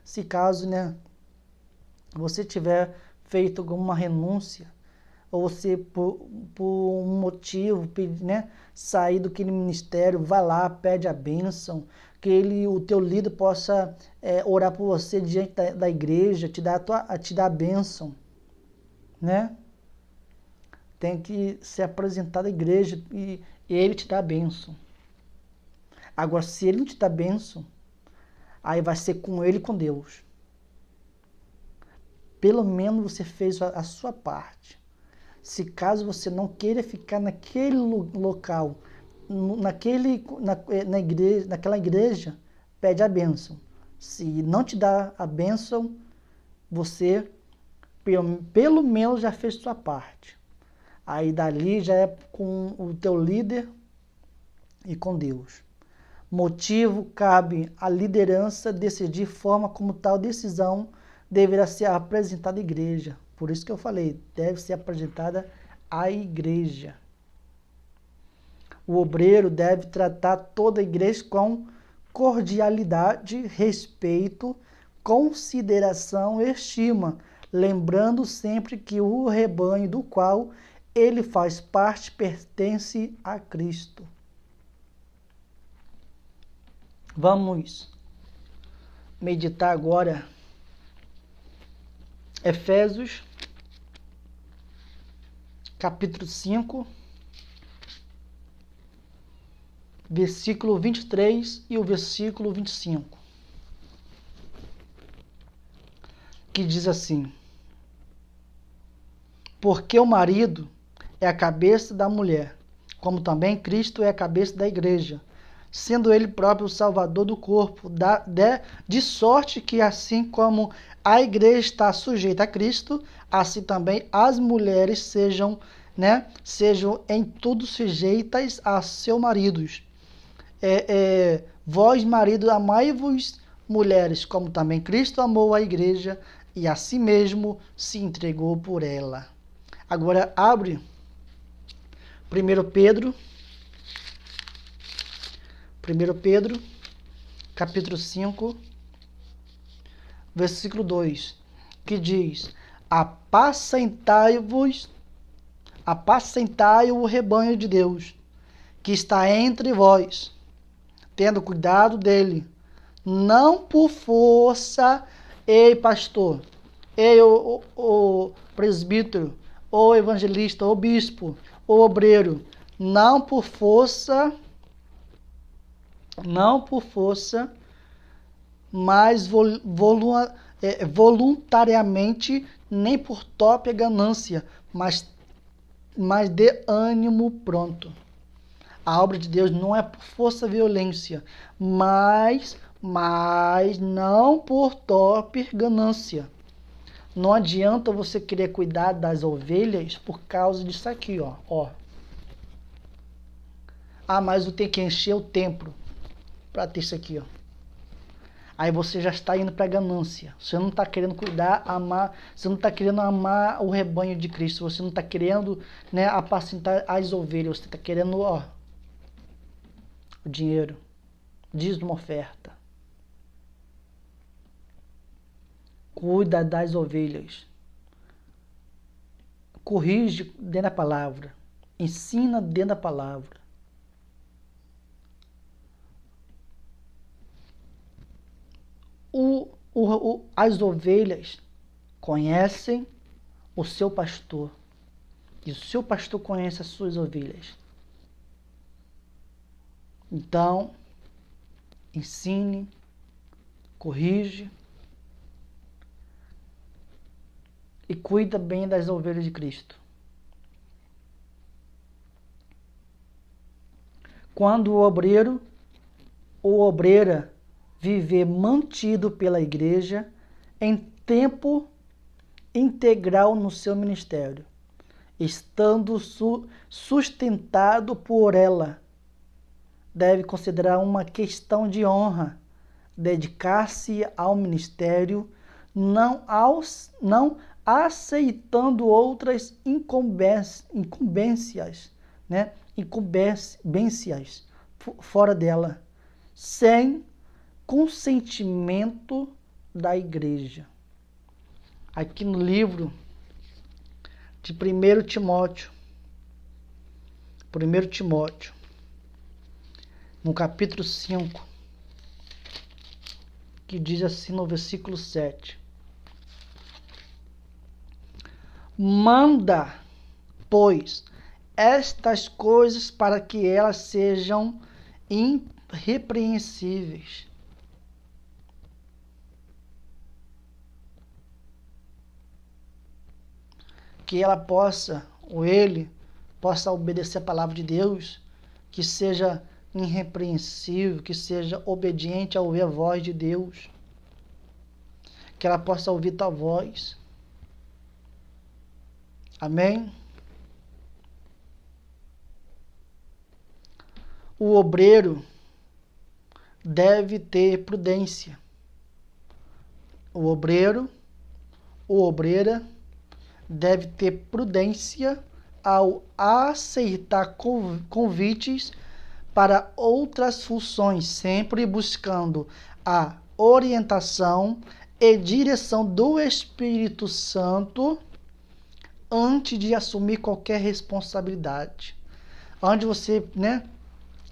Se caso, você tiver feito alguma renúncia, ou você, por um motivo, sair daquele ministério, vá lá, pede a bênção, que o teu líder possa orar por você diante da igreja, te dar a bênção, Tem que ser apresentado à igreja e ele te dá a bênção. Agora, se ele não te dá a bênção, aí vai ser com ele e com Deus. Pelo menos você fez a sua parte. Se caso você não queira ficar naquele local, naquela igreja, pede a bênção. Se não te dá a bênção, você pelo menos já fez sua parte. Aí dali já é com o teu líder e com Deus. Motivo, cabe à liderança decidir forma como tal decisão deverá ser apresentada à igreja. Por isso que eu falei, deve ser apresentada à igreja. O obreiro deve tratar toda a igreja com cordialidade, respeito, consideração e estima, lembrando sempre que o rebanho do qual ele faz parte pertence a Cristo. Vamos meditar agora Efésios, capítulo 5, versículo 23 e o versículo 25, que diz assim: porque o marido é a cabeça da mulher, como também Cristo é a cabeça da igreja, sendo ele próprio o salvador do corpo, de sorte que assim como a igreja está sujeita a Cristo, assim também as mulheres sejam em tudo sujeitas a seus maridos. Vós, marido, amai-vos, mulheres, como também Cristo amou a igreja e a si mesmo se entregou por ela. Agora abre 1 Pedro, capítulo 5, versículo 2, que diz: apacentai o rebanho de Deus, que está entre vós, tendo cuidado dele, não por força, ei pastor, ei o presbítero, o evangelista, o bispo, o obreiro, não por força, mas voluntariamente, nem por própria ganância, mas de ânimo pronto. A obra de Deus não é por força e violência, mas não por própria ganância. Não adianta você querer cuidar das ovelhas por causa disso aqui, ó. Ah, mas eu tenho que encher o templo para ter isso aqui, ó. Aí você já está indo para a ganância. Você não está querendo cuidar, amar. Você não está querendo amar o rebanho de Cristo. Você não está querendo, apacentar as ovelhas. Você está querendo, o dinheiro. Dízimo, oferta. Cuida das ovelhas. Corrige dentro da palavra. Ensina dentro da palavra. As ovelhas conhecem o seu pastor. E o seu pastor conhece as suas ovelhas. Então, ensine corrige e cuida bem das ovelhas de Cristo. Quando o obreiro ou obreira viver mantido pela igreja em tempo integral no seu ministério, estando sustentado por ela, deve considerar uma questão de honra dedicar-se ao ministério, não aceitando outras incumbências, né? Incumbências fora dela, sem consentimento da igreja. Aqui no livro de 1 Timóteo, no capítulo 5, que diz assim no versículo 7. Manda, pois, estas coisas para que elas sejam irrepreensíveis. Que ela possa, ou ele, possa obedecer a palavra de Deus, que seja irrepreensível, que seja obediente a ouvir a voz de Deus, que ela possa ouvir tua voz. Amém? O obreiro deve ter prudência. O obreiro ou obreira deve ter prudência ao aceitar convites para outras funções, sempre buscando a orientação e direção do Espírito Santo antes de assumir qualquer responsabilidade. Antes de você,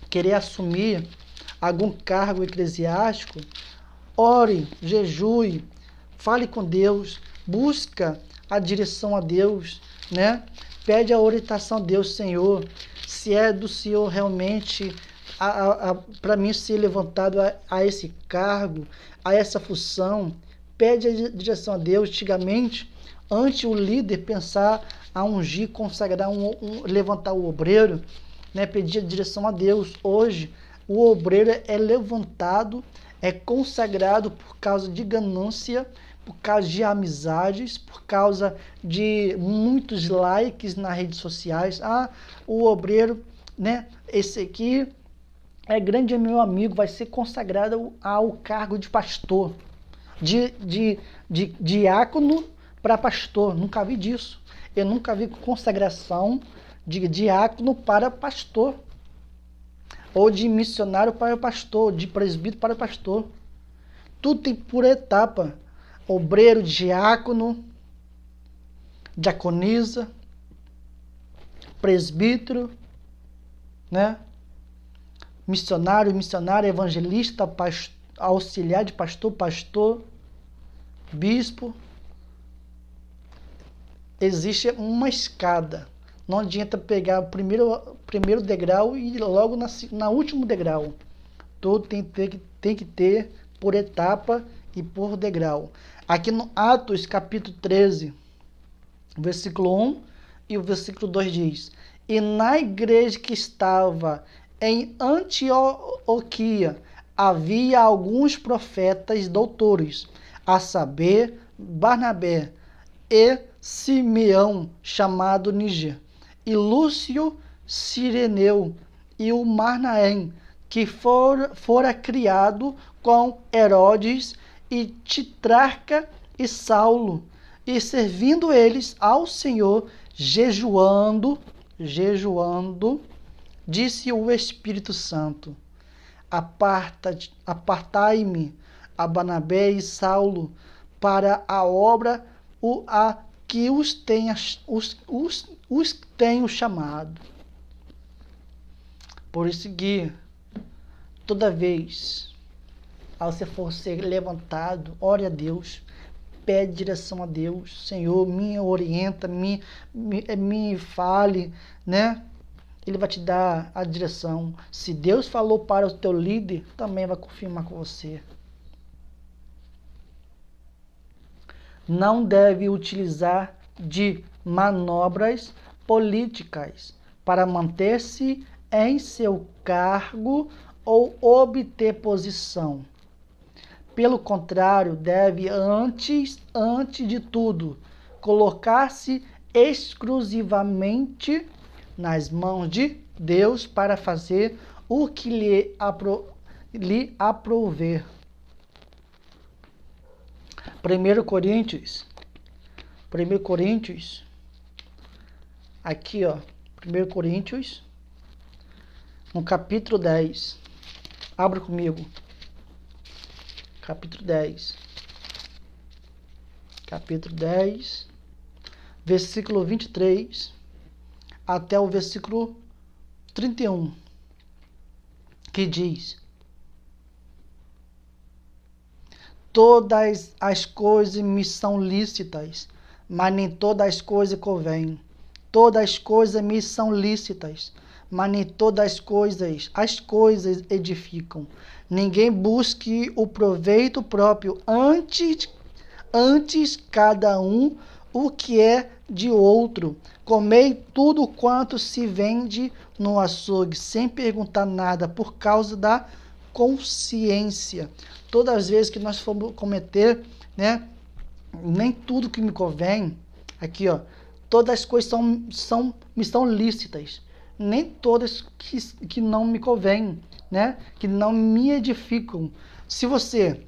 querer assumir algum cargo eclesiástico, ore, jejue, fale com Deus, busca a direção a Deus, Pede a orientação a Deus, Senhor, se é do Senhor realmente para mim ser levantado a esse cargo, a essa função. Pede a direção a Deus. Antigamente, antes o líder pensar a ungir, consagrar, levantar o obreiro, pedir a direção a Deus. Hoje, o obreiro é levantado, é consagrado por causa de ganância, por causa de amizades, por causa de muitos likes nas redes sociais. O obreiro, esse aqui é grande, é meu amigo, vai ser consagrado ao cargo de pastor, de diácono para pastor. Nunca vi disso. Eu nunca vi consagração de diácono para pastor, ou de missionário para pastor, de presbítero para pastor. Tudo tem por etapa. Obreiro, diácono, diaconisa, presbítero, missionário, evangelista, auxiliar de pastor, bispo. Existe uma escada. Não adianta pegar o primeiro degrau e ir logo na último degrau. Tudo tem que ter por etapa e por degrau. Aqui no Atos, capítulo 13, versículo 1 e o versículo 2 diz: E na igreja que estava em Antioquia havia alguns profetas doutores, a saber, Barnabé e Simeão, chamado Níger, e Lúcio Cireneu, e o Marnaém, que fora criado com Herodes e Titrarca e Saulo, e servindo eles ao Senhor, jejuando, disse o Espírito Santo: Apartai-me a Barnabé e Saulo para a obra a que os tenho chamado. Por isso que toda vez ao você for ser levantado, ore a Deus, pede direção a Deus. Senhor, me orienta, me fale, Ele vai te dar a direção. Se Deus falou para o teu líder, também vai confirmar com você. não deve utilizar de manobras políticas para manter-se em seu cargo ou obter posição. Pelo contrário, deve antes de tudo, colocar-se exclusivamente nas mãos de Deus para fazer o que lhe aprouver. 1 Coríntios, aqui ó, 1 Coríntios, no capítulo 10, abra comigo, capítulo 10, versículo 23 até o versículo 31, que diz: todas as coisas me são lícitas, mas nem todas as coisas convêm. Todas as coisas me são lícitas, mas nem todas as coisas edificam. Ninguém busque o proveito próprio, antes cada um o que é de outro. Comei tudo quanto se vende no açougue, sem perguntar nada, por causa da consciência. Todas as vezes que nós formos cometer, né, nem tudo que me convém, aqui ó, todas as coisas me são lícitas, nem todas que não me convêm, né, que não me edificam. Se você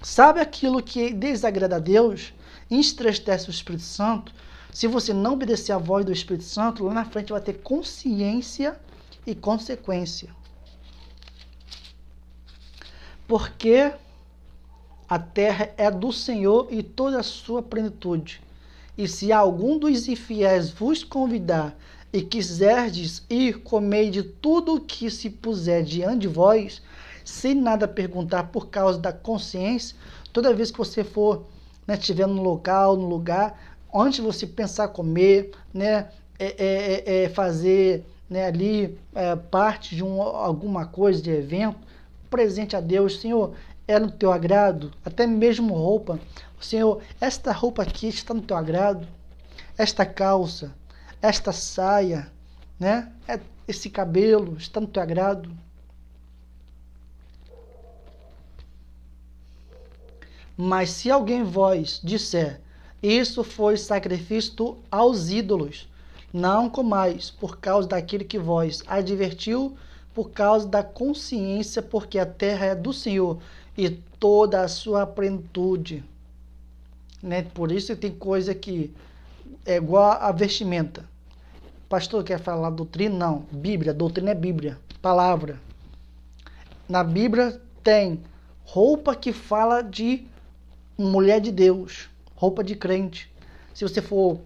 sabe aquilo que desagrada a Deus, entristece o Espírito Santo, se você não obedecer à voz do Espírito Santo, lá na frente vai ter consciência e consequência. Porque a terra é do Senhor e toda a sua plenitude. E se algum dos infiéis vos convidar e quiserdes ir comer de tudo o que se puser diante de vós, sem nada perguntar por causa da consciência, toda vez que você for, né, estiver no lugar, antes de você pensar comer, né, fazer, né, ali parte de alguma coisa, de evento, presente a Deus: Senhor, é no teu agrado? Até mesmo roupa, Senhor, esta roupa aqui está no teu agrado? Esta calça, esta saia, né? Esse cabelo está no teu agrado? Mas se alguém vos disser: isso foi sacrifício aos ídolos, não comais, por causa daquele que vos advertiu, por causa da consciência, porque a terra é do Senhor e toda a sua plenitude. Né? Por isso tem coisa que é igual a vestimenta. Pastor, quer falar doutrina? Não. Bíblia, doutrina é Bíblia, palavra. Na Bíblia tem roupa que fala de mulher de Deus, roupa de crente. Se você for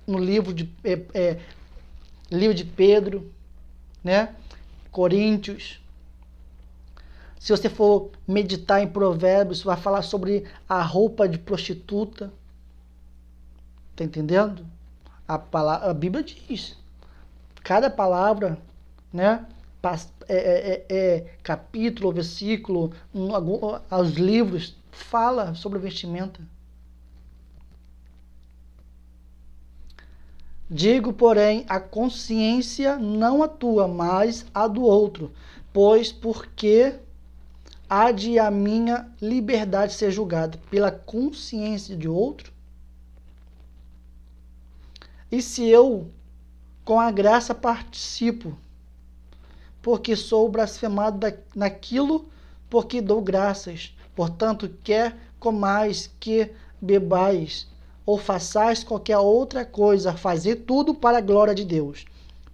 no livro de Pedro, né? Coríntios. Se você for meditar em Provérbios, vai falar sobre a roupa de prostituta. Tá entendendo? A Bíblia diz. Cada palavra, né? Capítulo, versículo, os livros fala sobre vestimenta. Digo, porém, a consciência não a tua, mas a do outro, pois porque há de a minha liberdade ser julgada pela consciência de outro? E se eu com a graça participo, porque sou blasfemado naquilo porque dou graças, portanto, quer comais, que bebais, ou façais qualquer outra coisa, fazer tudo para a glória de Deus.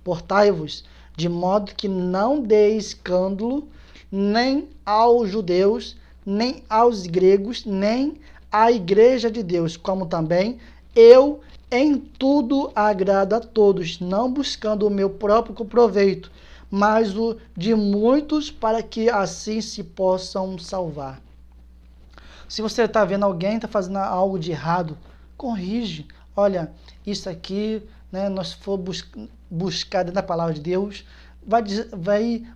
Portai-vos de modo que não deis escândalo nem aos judeus, nem aos gregos, nem à igreja de Deus, como também eu em tudo agrado a todos, não buscando o meu próprio proveito, mas o de muitos, para que assim se possam salvar. Se você está vendo alguém está fazendo algo de errado, corrige. Olha, isso aqui, né, nós for buscar dentro da palavra de Deus,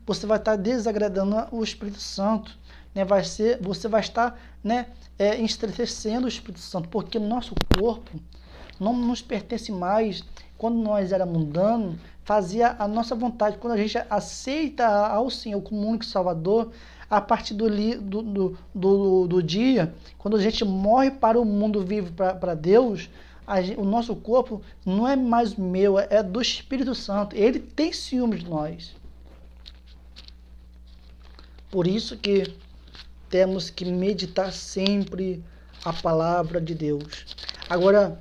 você vai estar desagradando o Espírito Santo. né, você vai estar, né, entristecendo o Espírito Santo, porque o nosso corpo não nos pertence mais. Quando nós era mundano, fazia a nossa vontade. Quando a gente aceita ao Senhor como único Salvador, a partir do dia, quando a gente morre para o mundo, vive para Deus, o nosso corpo não é mais meu, é do Espírito Santo. Ele tem ciúme de nós. Por isso que temos que meditar sempre a palavra de Deus. Agora,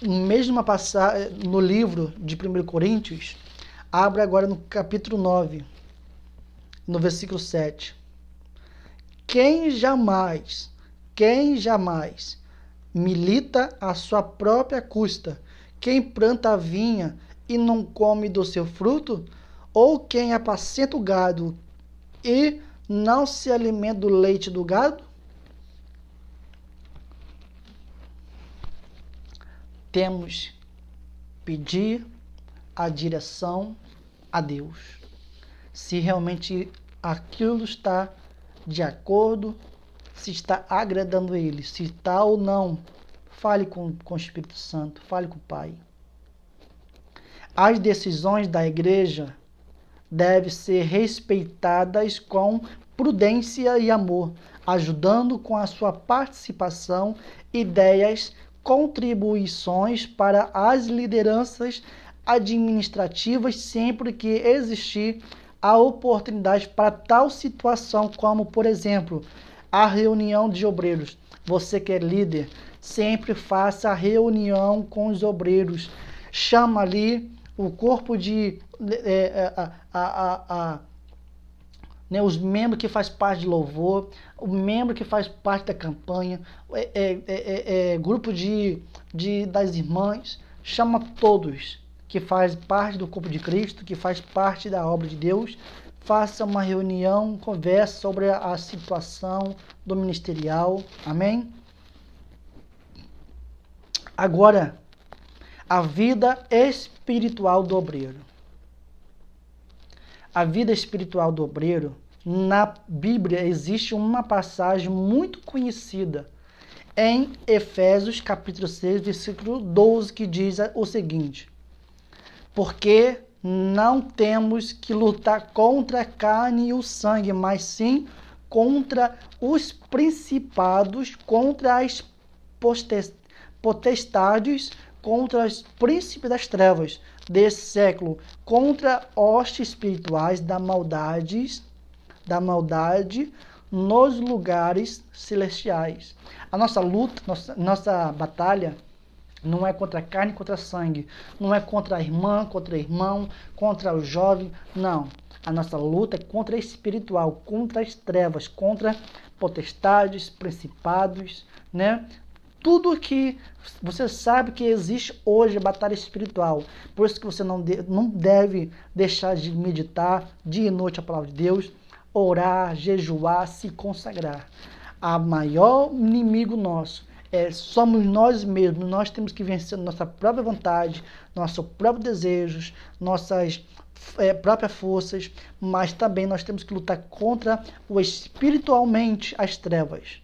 mesma passagem no livro de 1 Coríntios, abre agora no capítulo 9, no versículo 7. Quem jamais milita à sua própria custa, quem planta a vinha e não come do seu fruto, ou quem apacenta o gado e não se alimenta do leite do gado? Temos que pedir a direção a Deus. Se realmente aquilo está de acordo, se está agradando a Ele, se está ou não, fale com o Espírito Santo, fale com o Pai. As decisões da igreja devem ser respeitadas com prudência e amor, ajudando com a sua participação, ideias, contribuições para as lideranças administrativas sempre que existir a oportunidade para tal situação, como, por exemplo, a reunião de obreiros. Você que é líder, sempre faça a reunião com os obreiros. Chama ali o corpo de... os membros que faz parte de louvor, o membro que faz parte da campanha, grupo das irmãs, chama todos que faz parte do corpo de Cristo, que faz parte da obra de Deus, faça uma reunião, converse sobre a situação do ministerial, amém? Agora, a vida espiritual do obreiro. A vida espiritual do obreiro, na Bíblia existe uma passagem muito conhecida em Efésios capítulo 6, versículo 12, que diz o seguinte: porque não temos que lutar contra a carne e o sangue, mas sim contra os principados, contra as potestades, contra os príncipes das trevas desse século, contra hostes espirituais da maldade nos lugares celestiais. A nossa luta, nossa batalha não é contra a carne, contra sangue, não é contra a irmã, contra o irmão, contra o jovem, não. A nossa luta é contra a espiritual, contra as trevas, contra potestades, principados, né? Tudo que você sabe que existe hoje, batalha espiritual. Por isso que você não deve deixar de meditar dia e noite a palavra de Deus, orar, jejuar, se consagrar. A maior inimigo nosso somos nós mesmos. Nós temos que vencer nossa própria vontade, nossos próprios desejos, nossas próprias forças, mas também nós temos que lutar contra espiritualmente as trevas.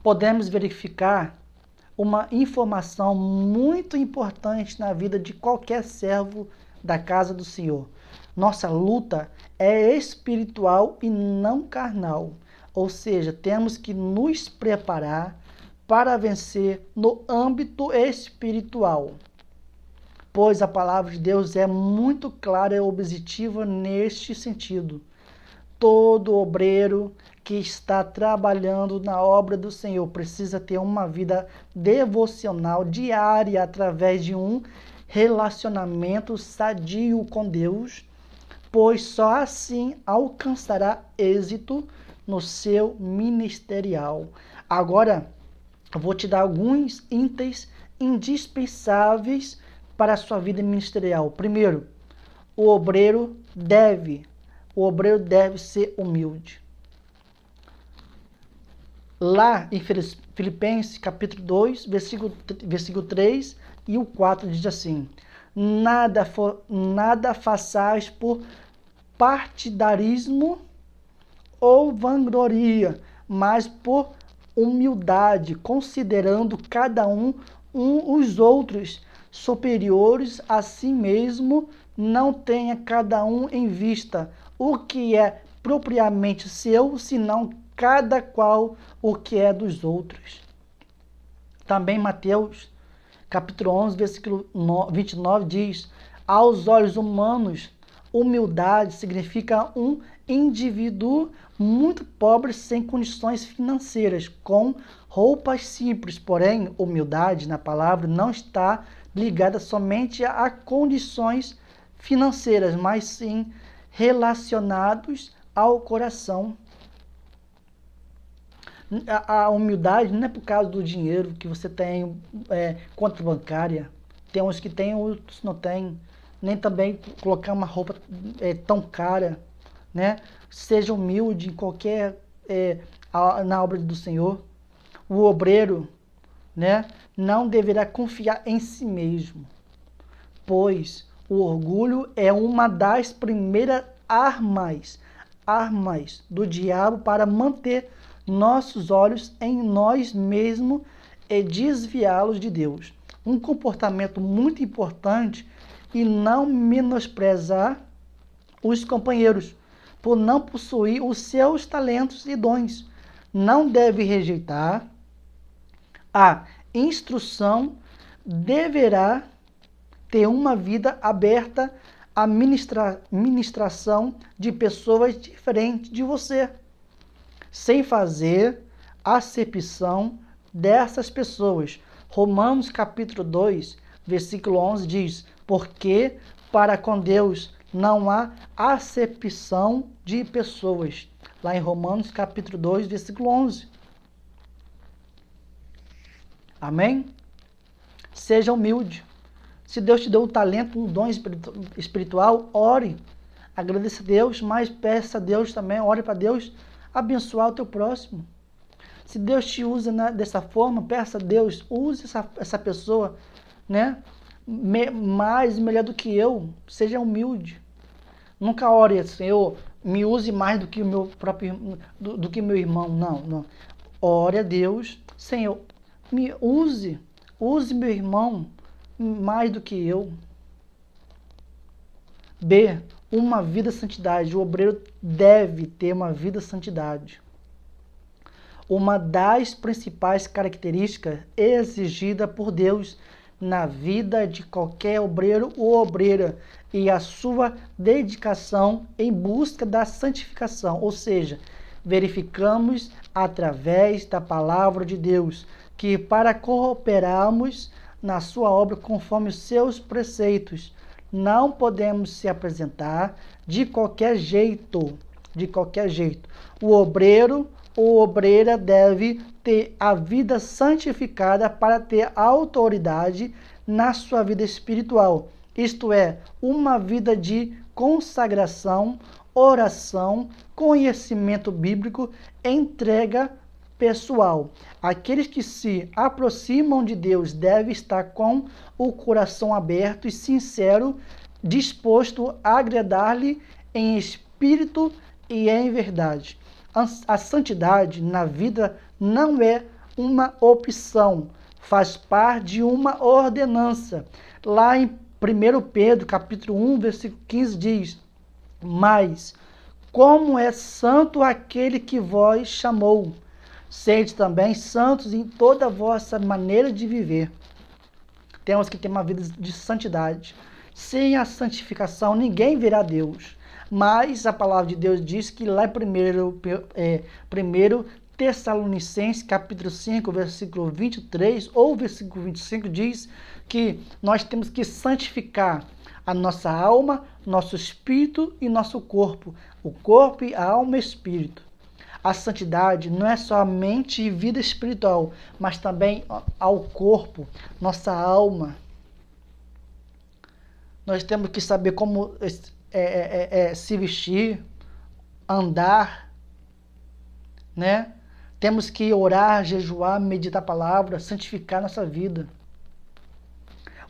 Podemos verificar uma informação muito importante na vida de qualquer servo da casa do Senhor. Nossa luta é espiritual e não carnal. Ou seja, temos que nos preparar para vencer no âmbito espiritual. Pois a palavra de Deus é muito clara e objetiva neste sentido. Todo obreiro que está trabalhando na obra do Senhor precisa ter uma vida devocional diária através de um relacionamento sadio com Deus, pois só assim alcançará êxito no seu ministerial. Agora, eu vou te dar alguns itens indispensáveis para a sua vida ministerial. Primeiro, o obreiro deve ser humilde. Lá em Filipenses capítulo 2, versículo 3 e o 4 diz assim: nada façais por partidarismo ou vangloria, mas por humildade, considerando cada um os outros superiores a si mesmo, não tenha cada um em vista o que é propriamente seu, senão cada qual o que é dos outros. Também Mateus, capítulo 11, versículo 29 diz: aos olhos humanos, humildade significa um indivíduo muito pobre, sem condições financeiras, com roupas simples. Porém, humildade na palavra não está ligada somente a condições financeiras, mas sim relacionados ao coração. A humildade não é por causa do dinheiro que você tem, conta bancária. Tem uns que tem, outros não tem. Nem também colocar uma roupa tão cara, né? Seja humilde em qualquer, na obra do Senhor. O obreiro, né, não deverá confiar em si mesmo, pois o orgulho é uma das primeiras armas do diabo para manter nossos olhos em nós mesmos e desviá-los de Deus. Um comportamento muito importante e não menosprezar os companheiros por não possuir os seus talentos e dons. Não deve rejeitar a instrução, deverá ter uma vida aberta à ministração de pessoas diferentes de você, sem fazer acepção dessas pessoas. Romanos capítulo 2, versículo 11 diz: porque para com Deus não há acepção de pessoas. Lá em Romanos capítulo 2, versículo 11. Amém? Seja humilde. Se Deus te deu um talento, um dom espiritual, ore. Agradeça a Deus, mas peça a Deus também, ore para Deus abençoar o teu próximo. Se Deus te usa dessa forma, peça a Deus, use essa pessoa, né? Mais e melhor do que eu. Seja humilde. Nunca ore, Senhor, me use mais do que o meu próprio, do que meu irmão. Não. Ore a Deus, Senhor, me use meu irmão mais do que eu. B, uma vida de santidade. O obreiro deve ter uma vida de santidade. Uma das principais características exigida por Deus na vida de qualquer obreiro ou obreira e a sua dedicação em busca da santificação, ou seja, verificamos através da palavra de Deus que para cooperarmos na sua obra conforme os seus preceitos, não podemos se apresentar de qualquer jeito. O obreiro ou obreira deve ter a vida santificada para ter autoridade na sua vida espiritual. Isto é, uma vida de consagração, oração, conhecimento bíblico, entrega pessoal. Aqueles que se aproximam de Deus devem estar com o coração aberto e sincero, disposto a agradar-lhe em espírito e em verdade. A santidade na vida não é uma opção, faz parte de uma ordenança. Lá em 1 Pedro, capítulo 1, versículo 15 diz: mas como é santo aquele que vos chamou, sede também santos em toda a vossa maneira de viver. Temos que ter uma vida de santidade. Sem a santificação, ninguém verá a Deus. Mas a palavra de Deus diz que lá em 1 Tessalonicenses, capítulo 5, versículo 23 ou versículo 25, diz que nós temos que santificar a nossa alma, nosso espírito e nosso corpo. O corpo, a alma e o espírito. A santidade não é somente vida espiritual, mas também ao corpo, nossa alma. Nós temos que saber como se vestir, andar, né? Temos que orar, jejuar, meditar a palavra, santificar nossa vida.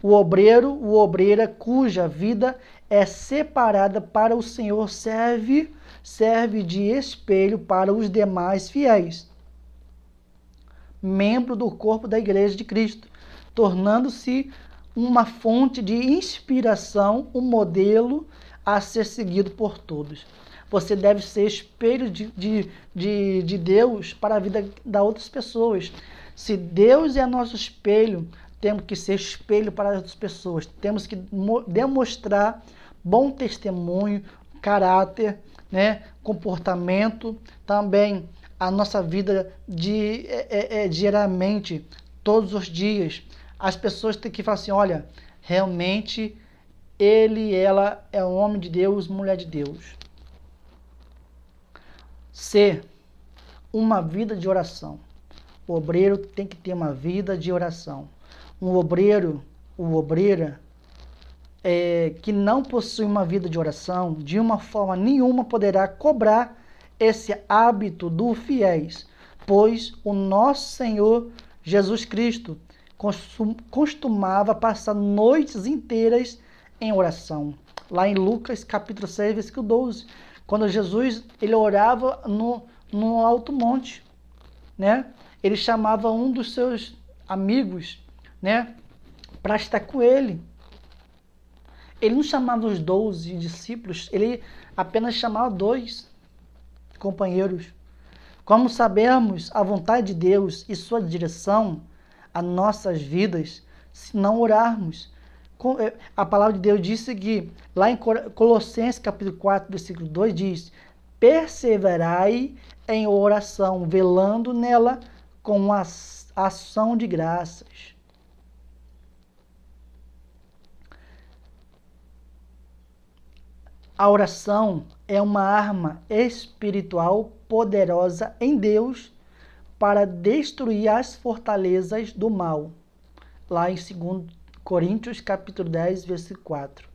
O obreiro, ou obreira, cuja vida é separada para o Senhor, serve serve de espelho para os demais fiéis, membro do corpo da Igreja de Cristo, tornando-se uma fonte de inspiração, um modelo a ser seguido por todos. Você deve ser espelho de Deus para a vida das outras pessoas. Se Deus é nosso espelho, temos que ser espelho para as outras pessoas. Temos que demonstrar bom testemunho, caráter, né, comportamento, também a nossa vida diariamente, todos os dias. As pessoas têm que falar assim, olha, realmente ele, ela é um homem de Deus, mulher de Deus. C, uma vida de oração. O obreiro tem que ter uma vida de oração. Um obreiro, ou obreira, que não possui uma vida de oração, de uma forma nenhuma poderá cobrar esse hábito do fiéis, pois o nosso Senhor Jesus Cristo costumava passar noites inteiras em oração. Lá em Lucas capítulo 6, versículo 12, quando Jesus ele orava no alto monte, né? Ele chamava um dos seus amigos, né, para estar com ele. Ele não chamava os 12 discípulos, ele apenas chamava 2 companheiros. Como sabemos a vontade de Deus e sua direção a nossas vidas, se não orarmos? A palavra de Deus disse que, lá em Colossenses capítulo 4, versículo 2, diz: perseverai em oração, velando nela com a ação de graças. A oração é uma arma espiritual poderosa em Deus para destruir as fortalezas do mal. Lá em 2 Coríntios, capítulo 10, versículo 4.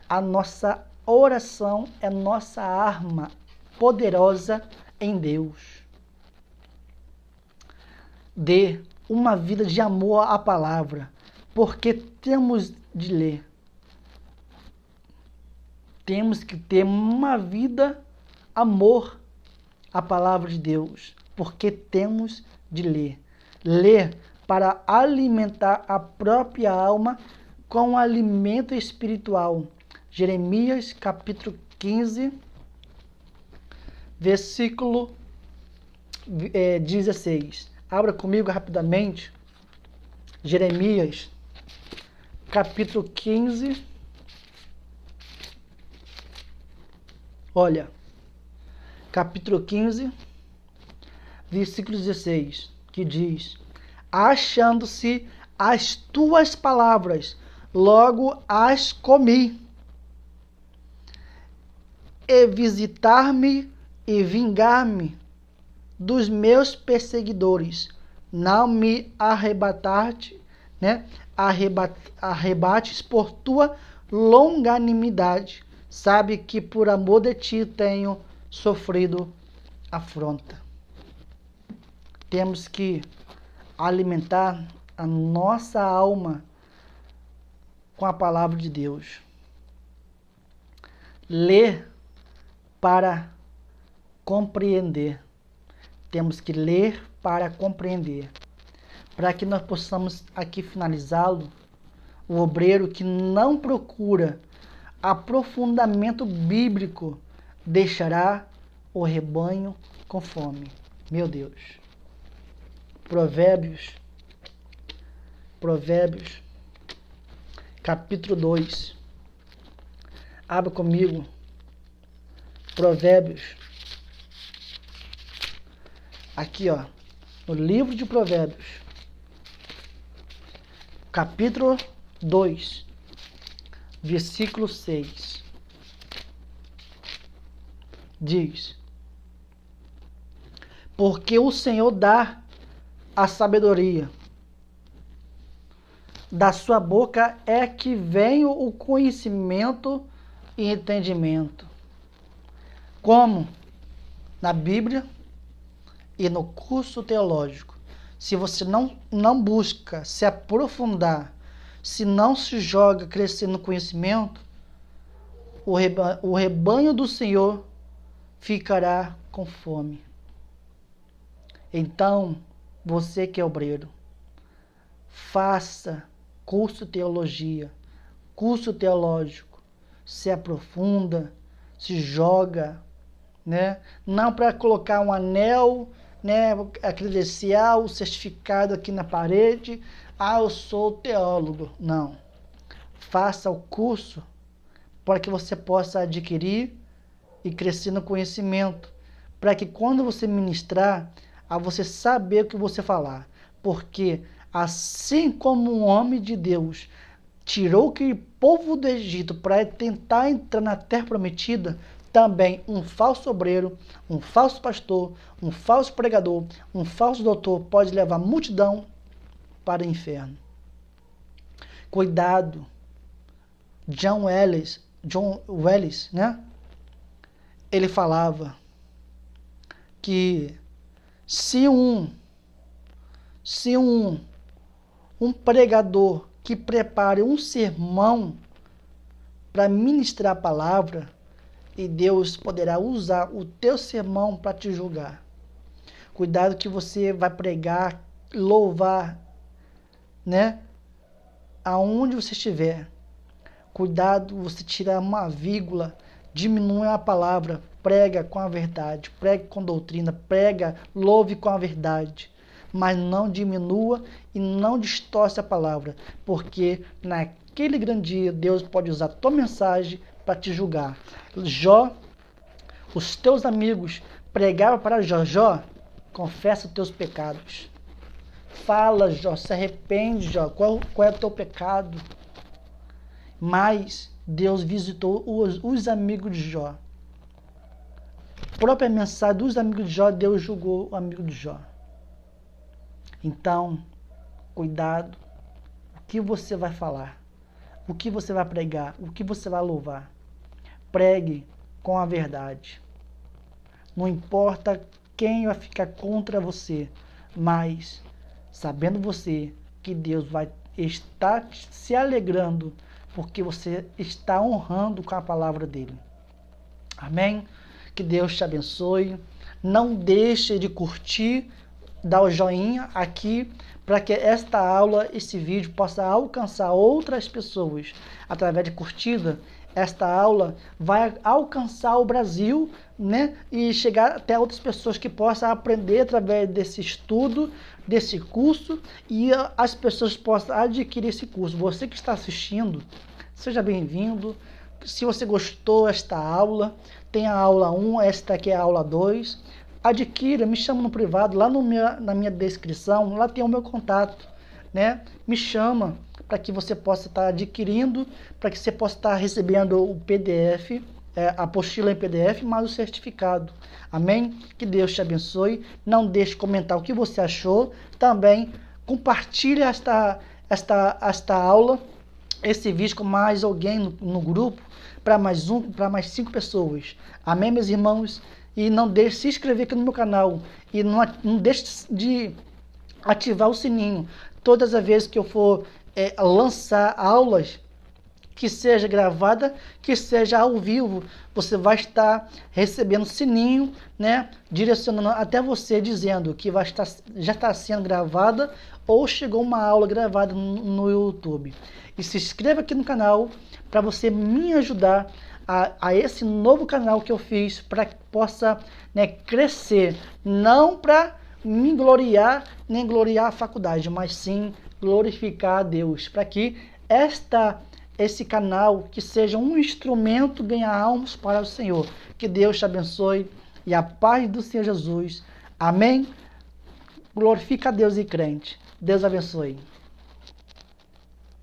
A nossa oração é nossa arma poderosa em Deus. D, uma vida de amor à palavra, porque temos de ler. Temos que ter uma vida, amor à palavra de Deus, porque temos de ler. Ler para alimentar a própria alma com alimento espiritual. Jeremias capítulo 15, versículo 16. Abra comigo rapidamente. Jeremias capítulo 15. Olha, capítulo 15, versículo 16, que diz: achando-se as tuas palavras, logo as comi, e visitar-me e vingar-me dos meus perseguidores, não me arrebates, né? Arrebates por tua longanimidade. Sabe que por amor de ti tenho sofrido afronta. Temos que alimentar a nossa alma com a palavra de Deus. Ler para compreender. Temos que ler para compreender. Para que nós possamos aqui finalizá-lo, o obreiro que não procura aprofundamento bíblico deixará o rebanho com fome. Meu Deus. Provérbios, capítulo 2. Abra comigo. Provérbios. Aqui, ó, no livro de Provérbios, capítulo 2, versículo 6. Diz: porque o Senhor dá a sabedoria, da sua boca é que vem o conhecimento e entendimento. Como na Bíblia e no curso teológico, se você não busca se aprofundar, se não se joga crescer no conhecimento, o rebanho do Senhor ficará com fome. Então, você que é obreiro, faça curso de teologia, curso teológico, se aprofunda, se joga, né? Não para colocar um anel, né, a credencial, o certificado aqui na parede, eu sou teólogo. Não. Faça o curso para que você possa adquirir e crescer no conhecimento, para que quando você ministrar, você saber o que você falar. Porque assim como um homem de Deus tirou aquele povo do Egito para tentar entrar na terra prometida, também um falso obreiro, um falso pastor, um falso pregador, um falso doutor pode levar a multidão para o inferno. Cuidado. John Wells, né? Ele falava que se um pregador que prepare um sermão para ministrar a palavra, e Deus poderá usar o teu sermão para te julgar. Cuidado que você vai pregar, louvar, né? Aonde você estiver. Cuidado, você tirar uma vírgula, diminui a palavra, prega com a verdade, prega com doutrina, prega, louve com a verdade. Mas não diminua e não distorce a palavra, porque naquele grande dia Deus pode usar a tua mensagem para te julgar. Jó, os teus amigos pregavam para Jó, confessa os teus pecados. Fala, Jó, se arrepende, Jó, qual é o teu pecado? Mas Deus visitou os amigos de Jó. A própria mensagem dos amigos de Jó, Deus julgou o amigo de Jó. Então, cuidado, o que você vai falar, o que você vai pregar, o que você vai louvar. Pregue com a verdade. Não importa quem vai ficar contra você, mas sabendo você que Deus vai estar se alegrando porque você está honrando com a palavra dele. Amém? Que Deus te abençoe. Não deixe de curtir, dar o joinha aqui, para que esta aula, esse vídeo, possa alcançar outras pessoas. Através de curtida, esta aula vai alcançar o Brasil, né? E chegar até outras pessoas que possam aprender através desse estudo, desse curso, e as pessoas possam adquirir esse curso. Você que está assistindo, seja bem-vindo. Se você gostou desta aula, tem a aula 1, esta aqui é a aula 2. Adquira, me chama no privado, lá na minha descrição, lá tem o meu contato, né? Me chama para que você possa estar adquirindo, para que você possa estar recebendo o PDF, a apostila em PDF, mais o certificado. Amém? Que Deus te abençoe. Não deixe de comentar o que você achou. Também compartilhe esta aula, esse vídeo com mais alguém no grupo, para mais 5 pessoas. Amém, meus irmãos? E não deixe de se inscrever aqui no meu canal. E não deixe de ativar o sininho. Todas as vezes que eu for lançar aulas, que seja gravada, que seja ao vivo, você vai estar recebendo sininho, né? Direcionando até você, dizendo que já está sendo gravada ou chegou uma aula gravada no YouTube. E se inscreva aqui no canal para você me ajudar a esse novo canal que eu fiz, para que possa, né, crescer, não para me gloriar, nem gloriar a faculdade, mas sim glorificar a Deus, para que esse canal que seja um instrumento ganhar almas para o Senhor. Que Deus te abençoe e a paz do Senhor Jesus. Amém? Glorifica a Deus e crente. Deus abençoe.